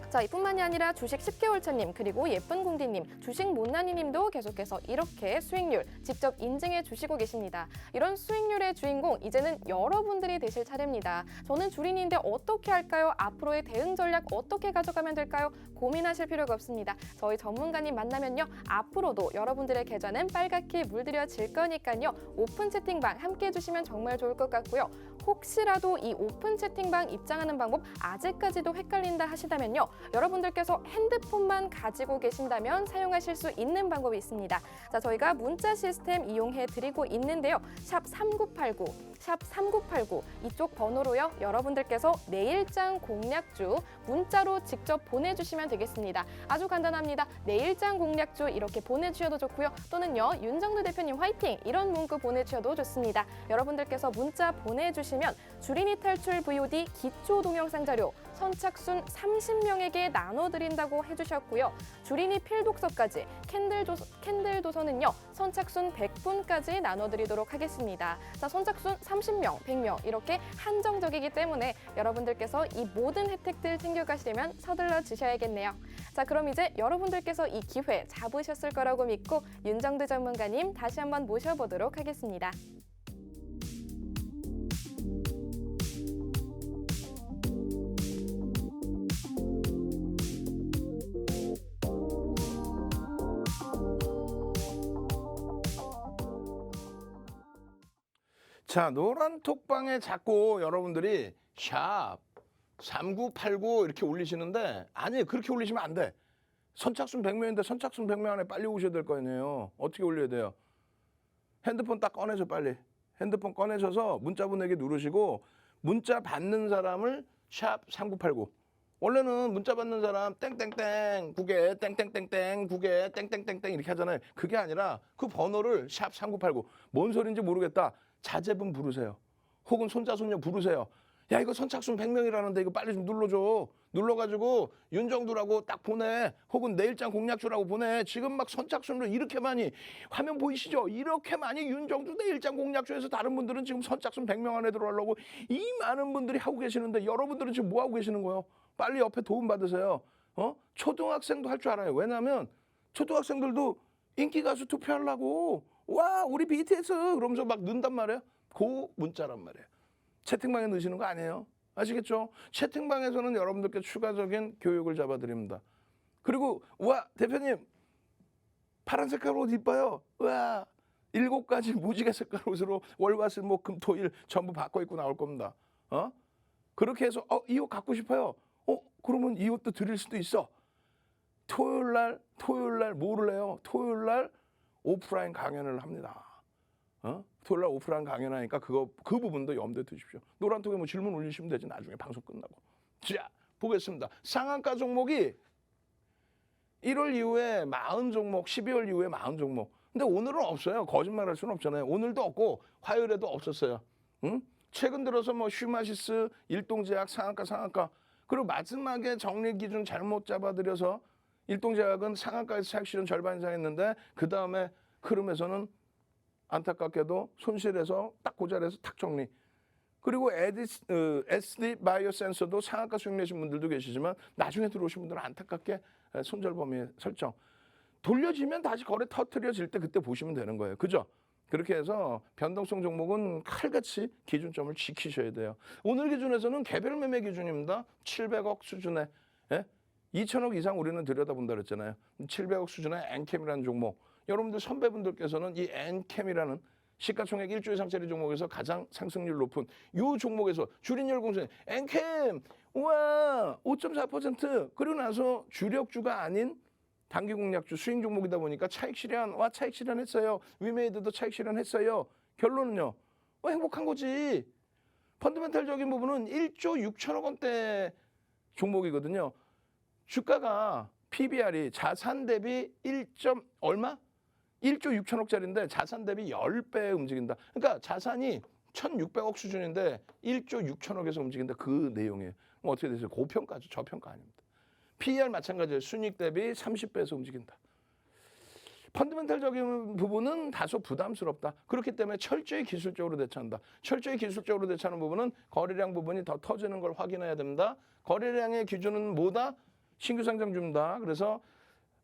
자, 이뿐만이 아니라 주식 10개월차님 그리고 예쁜 공디님, 주식 못난이님도 계속해서 이렇게 수익률 직접 인증해 주시고 계십니다. 이런 수익률의 주인공 이제는 여러분들이 되실 차례입니다. 저는 주린이인데 어떻게 할까요? 앞으로의 대응 전략 어떻게 가져가면 될까요? 고민하실 필요가 없습니다. 저희 전문가님 만나면요. 앞으로도 여러분들의 계좌는 빨갛게 물들여질 거니까요. 오픈 채팅방 함께 해주시면 정말 좋을 것 같고요. 혹시라도 이 오픈 채팅방 입장하는 방법 아직까지도 헷갈린다 하시다면요. 여러분들께서 핸드폰만 가지고 계신다면 사용하실 수 있는 방법이 있습니다. 자, 저희가 문자 시스템 이용해 드리고 있는데요. 샵 3989, 샵 3989 이쪽 번호로요. 여러분들께서 내일장 공략주 문자로 직접 보내주시면 되겠습니다. 아주 간단합니다. 내일장 공략주 이렇게 보내주셔도 좋고요. 또는요. 윤정두 대표님 화이팅 이런 문구 보내주셔도 좋습니다. 여러분들께서 문자 보내주시면 주린이 탈출 VOD 기초 동영상 자료 선착순 30명에게 나눠드린다고 해주셨고요. 주린이 필독서까지 캔들 도서는요. 선착순 100분까지 나눠드리도록 하겠습니다. 자, 선착순 30명, 100명 이렇게 한정적이기 때문에 여러분들께서 이 모든 혜택들 챙겨가시려면 서둘러 주셔야겠네요. 자, 그럼 이제 여러분들께서 이 기회 잡으셨을 거라고 믿고 윤정두 전문가님 다시 한번 모셔보도록 하겠습니다. 자, 노란 톡방에 자꾸 여러분들이 샵 3989 이렇게 올리시는데 아니 그렇게 올리시면 안 돼. 선착순 100명인데 선착순 100명 안에 빨리 오셔야 될 거 아니에요. 어떻게 올려야 돼요? 핸드폰 딱 꺼내서 빨리. 핸드폰 꺼내셔서 문자 보내기 누르시고 문자 받는 사람을 샵 3989. 원래는 문자 받는 사람 땡땡땡 9개 땡땡땡땡 9개 땡땡땡땡 이렇게 하잖아요. 그게 아니라 그 번호를 샵 3989. 뭔 소리인지 모르겠다. 자제분 부르세요. 혹은 손자 손녀 부르세요. 야 이거 선착순 100명이라는데 이거 빨리 좀 눌러줘. 눌러가지고 윤정두라고 딱 보내. 혹은 내일장 공략주라고 보내. 지금 막 선착순으로 이렇게 많이 화면 보이시죠? 이렇게 많이 윤정두 내일장 공략주에서 다른 분들은 지금 선착순 100명 안에 들어가려고 이 많은 분들이 하고 계시는데 여러분들은 지금 뭐 하고 계시는 거예요? 빨리 옆에 도움 받으세요. 초등학생도 할 줄 알아요. 왜냐하면 초등학생들도 인기 가수 투표하려고 와 우리 BTS 그러면서 막 넣는단 말이에요. 그 문자란 말이에요. 채팅방에 넣으시는 거 아니에요. 아시겠죠? 채팅방에서는 여러분들께 추가적인 교육을 잡아드립니다. 그리고 와 대표님 파란 색깔 옷 이뻐요. 와 7가지 무지개 색깔 옷으로 월화수목금토일 전부 바꿔 입고 나올 겁니다. 그렇게 해서 이 옷 갖고 싶어요. 그러면 이 옷도 드릴 수도 있어. 토요일 날 뭐를 해요? 토요일 날 오프라인 강연을 합니다. 토요일 날 오프라인 강연하니까 그 부분도 염두에 두십시오. 노란톡에 뭐 질문 올리시면 되지 나중에 방송 끝나고. 자, 보겠습니다. 상한가 종목이 1월 이후에 40종목, 12월 이후에 40종목. 근데 오늘은 없어요. 거짓말할 수는 없잖아요. 오늘도 없고 화요일에도 없었어요. 최근 들어서 뭐 슈마시스, 일동제약, 상한가 그리고 마지막에 정리 기준 잘못 잡아들여서 일동제약은 상한가에서 차익 실현 절반 이상 했는데 그 다음에 흐름에서는 안타깝게도 손실해서 딱 그 자리에서 탁 정리. 그리고 SD 바이오센서도 상한가 수익 내신 분들도 계시지만 나중에 들어오신 분들은 안타깝게 손절 범위 설정. 돌려지면 다시 거래 터트려질 때 그때 보시면 되는 거예요. 그죠? 그렇게 해서 변동성 종목은 칼같이 기준점을 지키셔야 돼요. 오늘 기준에서는 개별 매매 기준입니다. 700억 수준에 2천억 이상 우리는 들여다본다 그랬잖아요. 700억 수준의 엔캠이라는 종목. 여러분들 선배분들께서는 이 엔캠이라는 시가총액 1조 이상짜리 종목에서 가장 상승률 높은 이 종목에서 주린열공생 엔캠 우와 5.4% 그리고 나서 주력주가 아닌 단기 공략주 수익 종목이다 보니까 차익 실현 차익 실현했어요. 위메이드도 차익 실현했어요. 결론은요. 행복한 거지. 펀더멘탈적인 부분은 1조 6천억 원대 종목이거든요. 주가가 PBR이 자산 대비 1점 1조 6천억짜리인데 자산 대비 10배 움직인다. 그러니까 자산이 1,600억 수준인데 1조 6천억에서 움직인다. 그 내용이에요. 그럼 어떻게 되세요? 고평가죠. 저평가 아닙니다. PER 마찬가지예요. 순익 대비 30배에서 움직인다. 펀더멘탈적인 부분은 다소 부담스럽다. 그렇기 때문에 철저히 기술적으로 대처한다. 철저히 기술적으로 대처하는 부분은 거래량 부분이 더 터지는 걸 확인해야 됩니다. 거래량의 기준은 뭐다? 신규 상장주입니다. 그래서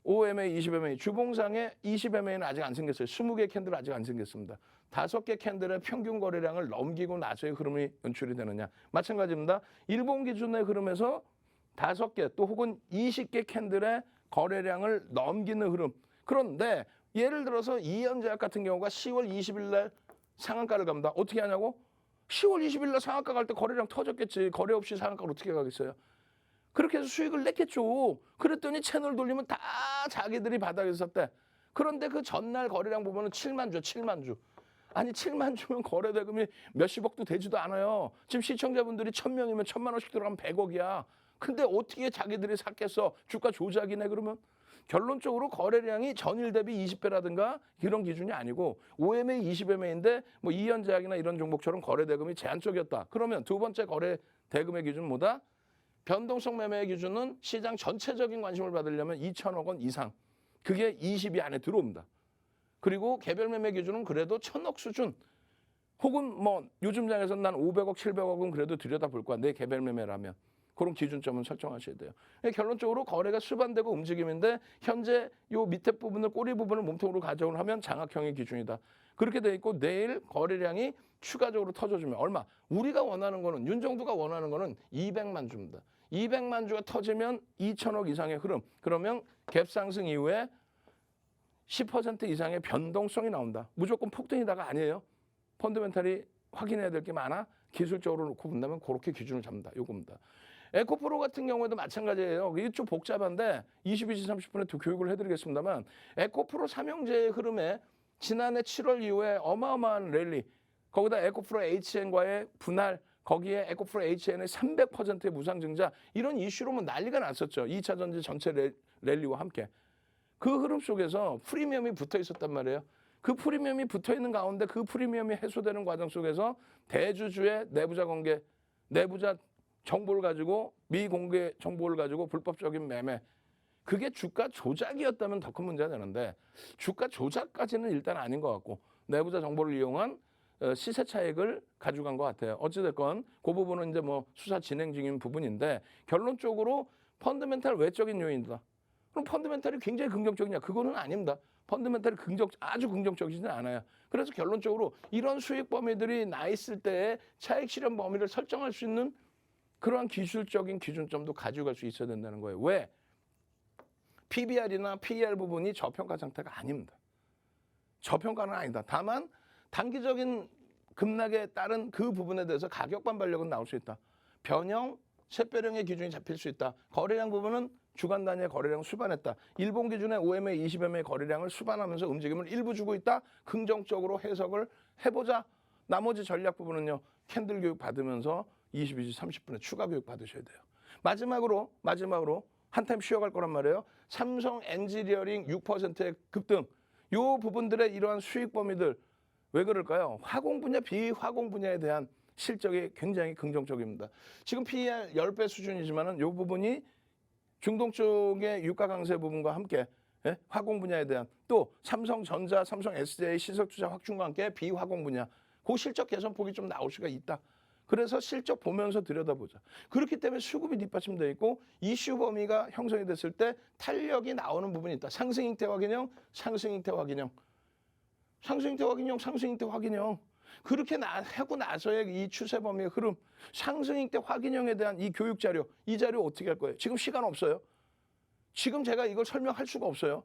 5MA, 20MA, 주봉상에 20MA는 아직 안 생겼어요. 20개 캔들 아직 안 생겼습니다. 5개 캔들의 평균 거래량을 넘기고 나서의 흐름이 연출이 되느냐. 마찬가지입니다. 일본 기준의 흐름에서 5개 또 혹은 20개 캔들의 거래량을 넘기는 흐름. 그런데 예를 들어서 이현제약 같은 경우가 10월 20일 날 상한가를 갑니다. 어떻게 하냐고? 10월 20일 날 상한가 갈 때 거래량 터졌겠지. 거래 없이 상한가를 어떻게 가겠어요? 그렇게 해서 수익을 냈겠죠. 그랬더니 채널 돌리면 다 자기들이 바닥에서 샀대. 그런데 그 전날 거래량 보면은 7만 주, 7만 주. 아니 7만 주면 거래 대금이 몇십억도 되지도 않아요. 지금 시청자분들이 1,000명이면 1,000만 원씩 들어가면 100억이야. 근데 어떻게 자기들이 샀겠어? 주가 조작이네 그러면? 결론적으로 거래량이 전일 대비 20배라든가 이런 기준이 아니고 OMA 20MA인데 뭐 이연제약이나 이런 종목처럼 거래 대금이 제한적이었다. 그러면 두 번째 거래 대금의 기준은 뭐다? 변동성 매매의 기준은 시장 전체적인 관심을 받으려면 2천억 원 이상. 그게 20위 안에 들어옵니다. 그리고 개별 매매 기준은 그래도 1,000억 수준. 혹은 뭐 요즘 장에서는 난 500억, 700억은 그래도 들여다볼 거야. 내 개별 매매라면. 그런 기준점은 설정하셔야 돼요. 결론적으로 거래가 수반되고 움직임인데 현재 요 밑에 부분을 꼬리 부분을 몸통으로 가져오려 하면 장악형의 기준이다. 그렇게 돼 있고 내일 거래량이 추가적으로 터져주면 얼마? 우리가 원하는 거는 윤정두가 원하는 거는 200만 주입니다. 200만 주가 터지면 2천억 이상의 흐름. 그러면 갭 상승 이후에 10% 이상의 변동성이 나온다. 무조건 폭등이다가 아니에요. 펀더멘탈이 확인해야 될 게 많아. 기술적으로 놓고 본다면 그렇게 기준을 잡는다. 요겁니다. 에코프로 같은 경우에도 마찬가지예요. 이게 좀 복잡한데 22시 30분에 또 교육을 해드리겠습니다만 에코프로 삼형제의 흐름에 지난해 7월 이후에 어마어마한 랠리 거기다 에코프로 HN과의 분할 거기에 에코프로 HN의 300%의 무상증자 이런 이슈로 뭐 난리가 났었죠. 2차 전지 전체 랠리와 함께. 그 흐름 속에서 프리미엄이 붙어 있었단 말이에요. 그 프리미엄이 붙어 있는 가운데 그 프리미엄이 해소되는 과정 속에서 대주주의 내부자 관계, 내부자 정보를 가지고 미공개 정보를 가지고 불법적인 매매. 그게 주가 조작이었다면 더 큰 문제가 되는데 주가 조작까지는 일단 아닌 것 같고 내부자 정보를 이용한 시세 차익을 가져간 것 같아요. 어찌됐건 그 부분은 이제 뭐 수사 진행 중인 부분인데 결론적으로 펀더멘탈 외적인 요인이다. 그럼 펀더멘탈이 굉장히 긍정적이냐? 그거는 아닙니다. 펀더멘탈이 아주 긍정적이지는 않아요. 그래서 결론적으로 이런 수익 범위들이 나 있을 때의 차익 실현 범위를 설정할 수 있는 그러한 기술적인 기준점도 가져갈 수 있어야 된다는 거예요. 왜? PBR이나 PER 부분이 저평가 상태가 아닙니다. 저평가는 아니다. 다만 단기적인 급락에 따른 그 부분에 대해서 가격 반발력은 나올 수 있다. 변형, 샛별형의 기준이 잡힐 수 있다. 거래량 부분은 주간 단위의 거래량을 수반했다. 일본 기준의 OMA 20MA 거래량을 수반하면서 움직임을 일부 주고 있다. 긍정적으로 해석을 해보자. 나머지 전략 부분은요. 캔들 교육 받으면서 22시 30분에 추가 교육 받으셔야 돼요. 마지막으로 한 타임 쉬어갈 거란 말이에요. 삼성 엔지니어링 6%의 급등. 요 부분들의 이러한 수익 범위들 왜 그럴까요? 화공 분야, 비화공 분야에 대한 실적이 굉장히 긍정적입니다. 지금 PER 10배 수준이지만은 요 부분이 중동 쪽의 유가 강세 부분과 함께 화공 분야에 대한 또 삼성전자, 삼성 SJ 시설 투자 확충과 함께 비화공 분야 그 실적 개선폭이 좀 나올 수가 있다. 그래서 실적 보면서 들여다보자. 그렇기 때문에 수급이 뒷받침되어 있고 이슈 범위가 형성이 됐을 때 탄력이 나오는 부분이 있다. 상승잉태 확인형, 상승잉태 확인형. 상승잉태 확인형, 상승잉태 확인형. 그렇게 하고 나서의 이 추세 범위의 흐름, 상승잉태 확인형에 대한 이 교육 자료, 이 자료 어떻게 할 거예요? 지금 시간 없어요. 지금 제가 이걸 설명할 수가 없어요.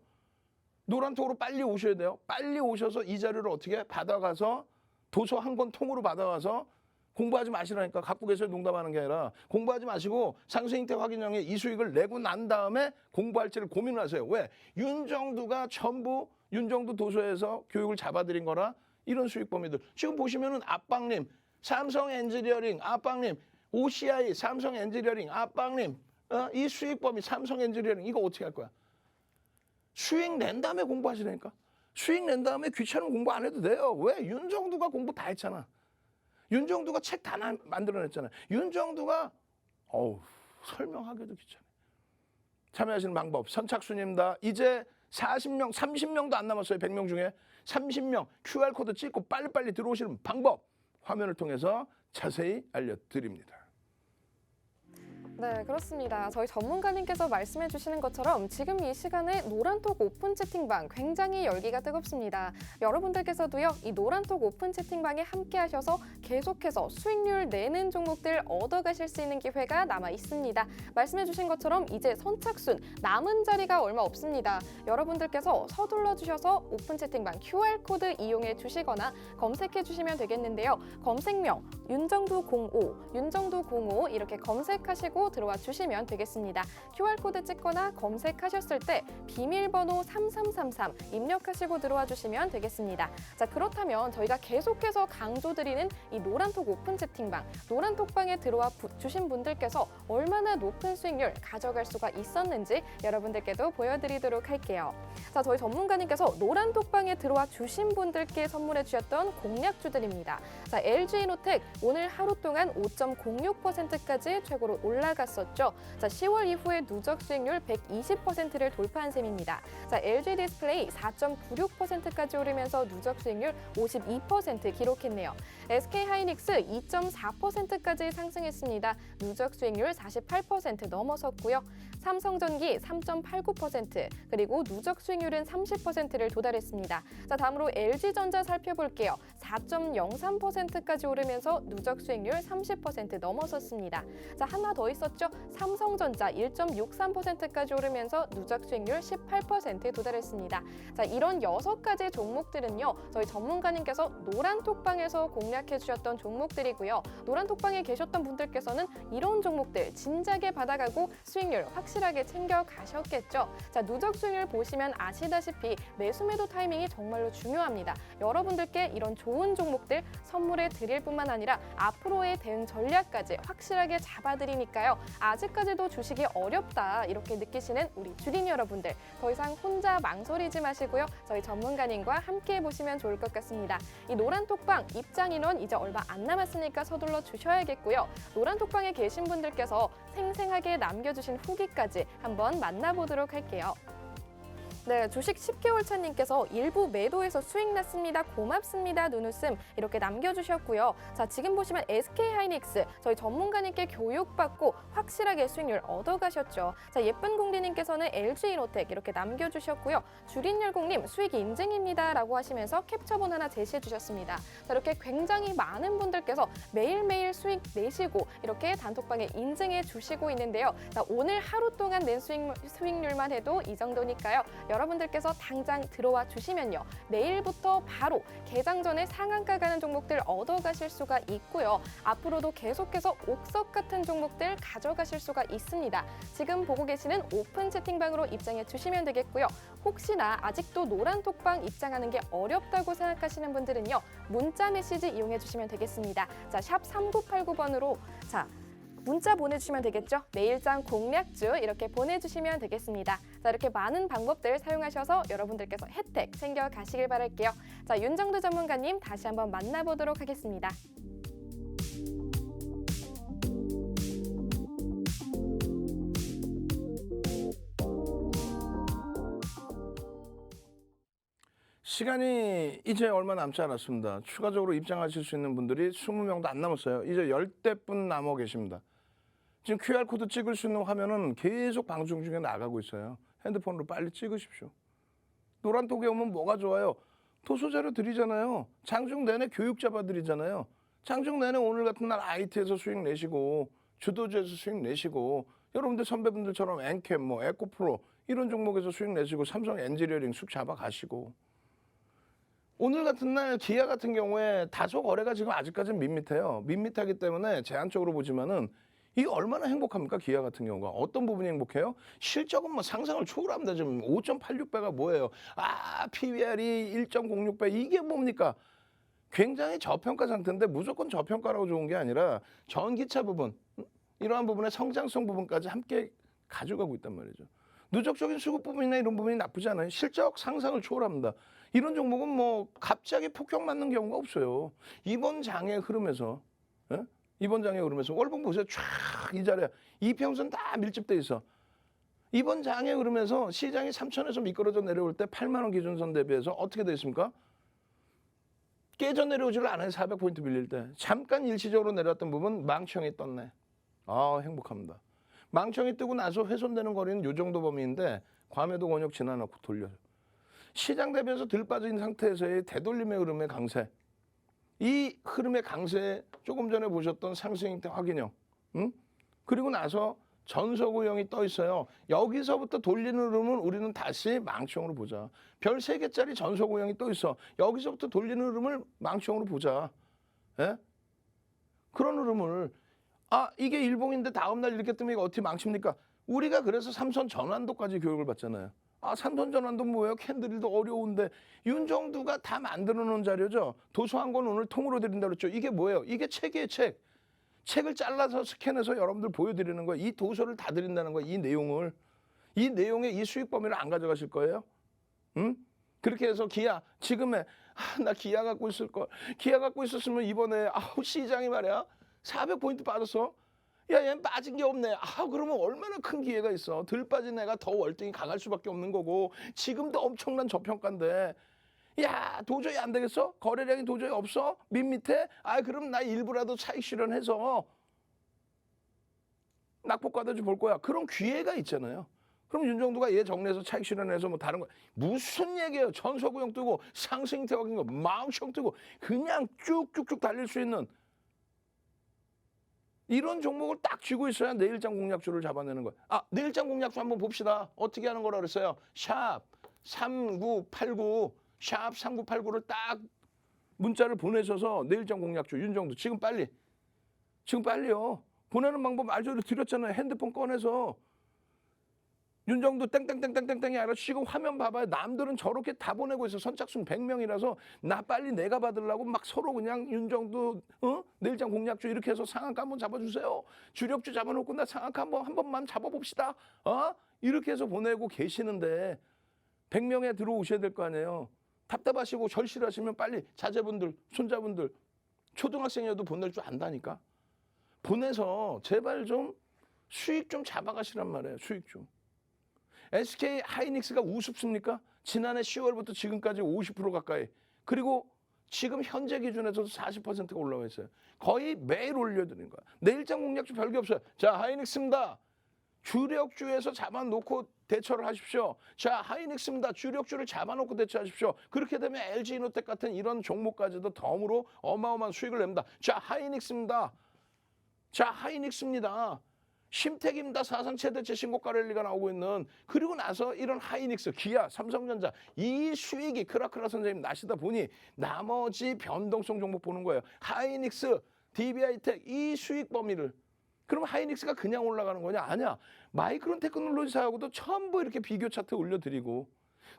노란톡으로 빨리 오셔야 돼요. 빨리 오셔서 이 자료를 어떻게 받아가서 도서 한 권 통으로 받아가서 공부하지 마시라니까. 갖고 계세요. 농담하는 게 아니라 공부하지 마시고 상승잉태 확인형의 이 수익을 내고 난 다음에 공부할지를 고민을 하세요. 왜? 윤정두가 전부 윤정두 도서에서 교육을 잡아들인 거라 이런 수익 범위들. 지금 보시면은 아빵님, 삼성 엔지니어링, 아빵님, OCI, 삼성 엔지니어링, 아빵님, 이 수익 범위, 삼성 엔지니어링 이거 어떻게 할 거야? 수익 낸 다음에 공부하시라니까. 수익 낸 다음에 귀찮은 공부 안 해도 돼요. 왜? 윤정두가 공부 다 했잖아. 윤정두가 책 다 만들어냈잖아요. 윤정두가 설명하기도 귀찮아요. 참여하시는 방법 선착순입니다. 이제 40명, 30명도 안 남았어요. 100명 중에 30명 QR코드 찍고 빨리빨리 들어오시는 방법 화면을 통해서 자세히 알려드립니다. 네, 그렇습니다. 저희 전문가님께서 말씀해 주시는 것처럼 지금 이 시간에 노란톡 오픈 채팅방 굉장히 열기가 뜨겁습니다. 여러분들께서도요, 이 노란톡 오픈 채팅방에 함께 하셔서 계속해서 수익률 내는 종목들 얻어가실 수 있는 기회가 남아 있습니다. 말씀해 주신 것처럼 이제 선착순 남은 자리가 얼마 없습니다. 여러분들께서 서둘러 주셔서 오픈 채팅방 QR코드 이용해 주시거나 검색해 주시면 되겠는데요. 검색명 윤정두 05, 윤정두 05 이렇게 검색하시고 바로 들어와 주시면 되겠습니다. QR코드 찍거나 검색하셨을 때 비밀번호 3333 입력하시고 들어와 주시면 되겠습니다. 자, 그렇다면 저희가 계속해서 강조드리는 이 노란톡 오픈 채팅방, 노란톡방에 들어와 주신 분들께서 얼마나 높은 수익률 가져갈 수가 있었는지 여러분들께도 보여드리도록 할게요. 자, 저희 전문가님께서 노란톡방에 들어와 주신 분들께 선물해 주셨던 공략주들입니다. 자, LG이노텍 오늘 하루 동안 5.06%까지 최고로 올라갔었죠. 자, 10월 이후에 누적 수익률 120%를 돌파한 셈입니다. 자, LG디스플레이 4.96%까지 오르면서 누적 수익률 52% 기록했네요. SK하이닉스 2.4%까지 상승했습니다. 누적 수익률 48% 넘어섰고요. 삼성전기 3.89%, 그리고 누적 수익률은 30%를 도달했습니다. 자, 다음으로 LG전자 살펴볼게요. 4.03%까지 오르면서 누적 수익률 30% 넘어섰습니다. 자, 하나 더 있었죠. 삼성전자 1.63%까지 오르면서 누적 수익률 18% 도달했습니다. 자, 이런 6가지 종목들은요, 저희 전문가님께서 노란톡방에서 공략해 주셨던 종목들이고요. 노란톡방에 계셨던 분들께서는 이런 종목들 진작에 받아가고 수익률 확실하게 챙겨 가셨겠죠. 자, 누적 수익률 보시면 아시다시피 매수 매도 타이밍이 정말로 중요합니다. 여러분들께 이런 좋은 종목들 선물해 드릴 뿐만 아니라 앞으로의 대응 전략까지 확실하게 잡아드리니까요. 아직까지도 주식이 어렵다 이렇게 느끼시는 우리 주린 여러분들, 더 이상 혼자 망설이지 마시고요. 저희 전문가님과 함께 보시면 좋을 것 같습니다. 이 노란톡방 입장 인원 이제 얼마 안 남았으니까 서둘러 주셔야겠고요. 노란톡방에 계신 분들께서 생생하게 남겨주신 후기까지 한번 만나보도록 할게요. 네, 주식 10개월 차님께서 일부 매도해서 수익 났습니다. 고맙습니다. 눈웃음 이렇게 남겨주셨고요. 자, 지금 보시면 SK하이닉스 저희 전문가님께 교육받고 확실하게 수익률 얻어가셨죠. 자, 예쁜 공리님께서는 LG이노텍 이렇게 남겨주셨고요. 주린열공님 수익 인증입니다 라고 하시면서 캡처본 하나 제시해 주셨습니다. 자, 이렇게 굉장히 많은 분들께서 매일매일 수익 내시고 이렇게 단톡방에 인증해 주시고 있는데요. 자, 오늘 하루 동안 낸 수익률만 해도 이 정도니까요. 여러분들께서 당장 들어와 주시면요. 내일부터 바로 개장 전에 상한가 가는 종목들 얻어가실 수가 있고요. 앞으로도 계속해서 옥석 같은 종목들 가져가실 수가 있습니다. 지금 보고 계시는 오픈 채팅방으로 입장해 주시면 되겠고요. 혹시나 아직도 노란톡방 입장하는 게 어렵다고 생각하시는 분들은요. 문자 메시지 이용해 주시면 되겠습니다. 자, 샵 3989번으로 문자 보내주시면 되겠죠? 내일장 공략주 이렇게 보내주시면 되겠습니다. 자, 이렇게 많은 방법들 사용하셔서 여러분들께서 혜택 챙겨가시길 바랄게요. 자, 윤정두 전문가님 다시 한번 만나보도록 하겠습니다. 시간이 이제 얼마 남지 않았습니다. 추가적으로 입장하실 수 있는 분들이 20명도 안 남았어요. 이제 10대분 남아 계십니다. 지금 QR코드 찍을 수 있는 화면은 계속 방송 중에 나가고 있어요. 핸드폰으로 빨리 찍으십시오. 노란톡에 오면 뭐가 좋아요? 도서자료 드리잖아요. 장중 내내 교육 잡아드리잖아요. 장중 내내 오늘 같은 날 IT에서 수익 내시고 주도주에서 수익 내시고 여러분들 선배분들처럼 엔캠, 에코프로 이런 종목에서 수익 내시고 삼성 엔지니어링 쑥 잡아가시고 오늘 같은 날 기아 같은 경우에 다소 거래가 지금 아직까지는 밋밋해요. 밋밋하기 때문에 제한적으로 보지만은 이게 얼마나 행복합니까? 기아 같은 경우가. 어떤 부분이 행복해요? 실적은 상상을 초월합니다. 지금 5.86배가 뭐예요? PBR이 1.06배. 이게 뭡니까? 굉장히 저평가 상태인데 무조건 저평가라고 좋은 게 아니라 전기차 부분, 이러한 부분의 성장성 부분까지 함께 가져가고 있단 말이죠. 누적적인 수급 부분이나 이런 부분이 나쁘지 않아요. 실적 상상을 초월합니다. 이런 종목은 갑자기 폭격 맞는 경우가 없어요. 이번 장의 흐름에서 월봉 보세요. 쫙 이 자리에 이평선 다 밀집돼 있어. 이번 장의 흐름에서 시장이 3천에서 미끄러져 내려올 때 8만 원 기준선 대비해서 어떻게 돼 있습니까? 깨져 내려오지를 않아요. 400포인트 밀릴 때. 잠깐 일시적으로 내려왔던 부분 망청이 떴네. 행복합니다. 망청이 뜨고 나서 훼손되는 거리는 이 정도 범위인데 과매도 권역 지나놓고 돌려요. 시장 대비해서 들 빠진 상태에서의 되돌림의 흐름의 강세. 이 흐름의 강세 조금 전에 보셨던 상승형태 확인형. 그리고 나서 전서구형이 떠 있어요. 여기서부터 돌리는 흐름은 우리는 다시 망청으로 보자. 별 3개짜리 전서구형이 떠 있어. 여기서부터 돌리는 흐름을 망청으로 보자. 예? 그런 흐름을 아, 이게 일봉인데 다음날 이렇게 뜨면 이거 어떻게 망칩니까? 우리가 그래서 삼선 전환도까지 교육을 받잖아요. 아, 삼선 전환도 뭐예요? 캔들도 어려운데 윤정두가 다 만들어 놓은 자료죠. 도서한 권 오늘 통으로 드린다고 그랬죠. 이게 뭐예요? 이게 책이에요, 책. 책을 잘라서 스캔해서 여러분들 보여드리는 거예요. 이 도서를 다 드린다는 거예요. 이 내용을. 이 내용의 이 수익 범위를 안 가져가실 거예요? 응? 그렇게 해서 기아 지금에 나 기아 갖고 있을 걸. 기아 갖고 있었으면 이번에 시장이 말이야 400포인트 빠졌어. 야, 얘는 빠진 게 없네. 그러면 얼마나 큰 기회가 있어. 덜 빠진 애가 더 월등히 강할 수밖에 없는 거고 지금도 엄청난 저평가인데 야, 도저히 안 되겠어? 거래량이 도저히 없어? 밋밋해? 그럼 나 일부라도 차익 실현해서 낙폭과도 좀 볼 거야. 그런 기회가 있잖아요. 그럼 윤정두가 얘 정리해서 차익 실현해서 뭐 다른 거 무슨 얘기예요? 전서구형 뜨고 상승태적인 거 마운청 뜨고 그냥 쭉쭉쭉 달릴 수 있는 이런 종목을 딱 쥐고 있어야 내일장 공략주를 잡아내는 거예요. 내일장 공략주 한번 봅시다. 어떻게 하는 거라 그랬어요? 샵 3989 샵 3989를 딱 문자를 보내셔서 내일장 공략주 윤정두 지금 빨리요. 보내는 방법 알죠? 드렸잖아요. 핸드폰 꺼내서 윤정두 땡땡땡땡땡땡이 아니라 지금 화면 봐봐요. 남들은 저렇게 다 보내고 있어. 선착순 100명이라서 나 빨리 내가 받으려고 막 서로 그냥 윤정두 내일장 공략주 이렇게 해서 상한가 한번 잡아주세요. 주력주 잡아놓고 나 상한가 한 번만 잡아봅시다. 이렇게 해서 보내고 계시는데 100명에 들어오셔야 될 거 아니에요. 답답하시고 절실하시면 빨리 자제분들, 손자분들, 초등학생이어도 보낼 줄 안다니까. 보내서 제발 좀 수익 좀 잡아가시란 말이에요. 수익 좀. SK 하이닉스가 우습습니까? 지난해 10월부터 지금까지 50% 가까이. 그리고 지금 현재 기준에서도 40%가 올라와 있어요. 거의 매일 올려드리는 거야. 내일장 공략주 별게 없어요. 자, 하이닉스입니다. 주력주에서 잡아놓고 대처를 하십시오. 자, 하이닉스입니다. 주력주를 잡아놓고 대처하십시오. 그렇게 되면 LG이노텍 같은 이런 종목까지도 덤으로 어마어마한 수익을 냅니다. 자, 하이닉스입니다. 자, 하이닉스입니다. 심택입니다. 사상 최대치 신고가 랠리가 나오고 있는. 그리고 나서 이런 하이닉스, 기아, 삼성전자 이 수익이 크라크라 선생님 나시다 보니 나머지 변동성 종목 보는 거예요. 하이닉스, DB하이텍 이 수익 범위를. 그럼 하이닉스가 그냥 올라가는 거냐? 아니야. 마이크론 테크놀로지사하고도 전부 이렇게 비교 차트 올려드리고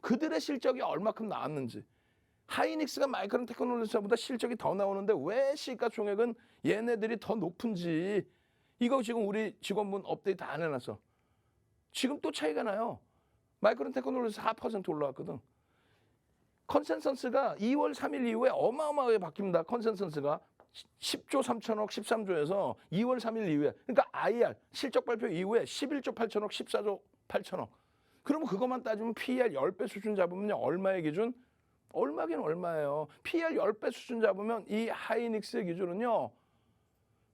그들의 실적이 얼마큼 나왔는지. 하이닉스가 마이크론 테크놀로지사보다 실적이 더 나오는데 왜 시가총액은 얘네들이 더 높은지 이거 지금 우리 직원분 업데이트 안 해놨어. 지금 또 차이가 나요. 마이크론 테크놀로지 4% 올라왔거든. 컨센서스가 2월 3일 이후에 어마어마하게 바뀝니다. 컨센서스가 10조 3천억 13조에서 2월 3일 이후에 그러니까 IR 실적 발표 이후에 11조 8천억 14조 8천억. 그러면 그것만 따지면 PER 10배 수준 잡으면 얼마의 기준? 얼마긴 얼마예요. PER 10배 수준 잡으면 이 하이닉스 기준은요.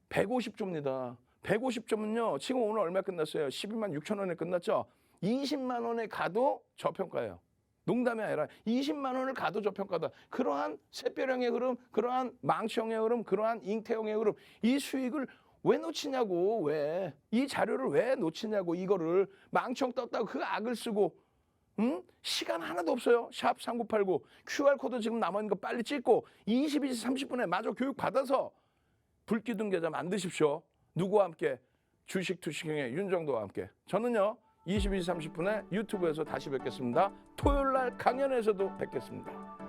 150조입니다. 150조면요. 지금 오늘 얼마 끝났어요? 12만 6천 원에 끝났죠? 20만 원에 가도 저평가예요. 농담이 아니라 20만 원을 가도 저평가다. 그러한 샛별형의 흐름, 그러한 망치형의 흐름, 그러한 잉태형의 흐름 이 수익을 왜 놓치냐고. 왜. 이 자료를 왜 놓치냐고. 이거를 망치형 떴다고 그 악을 쓰고 시간 하나도 없어요. 샵 3989 QR코드 지금 남아있는 거 빨리 찍고 22시 30분에 마저 교육 받아서 불기둥 계좌 만드십시오. 누구와 함께? 주식 투시경의 윤정도와 함께. 저는요 22시 30분에 유튜브에서 다시 뵙겠습니다. 토요일 날 강연에서도 뵙겠습니다.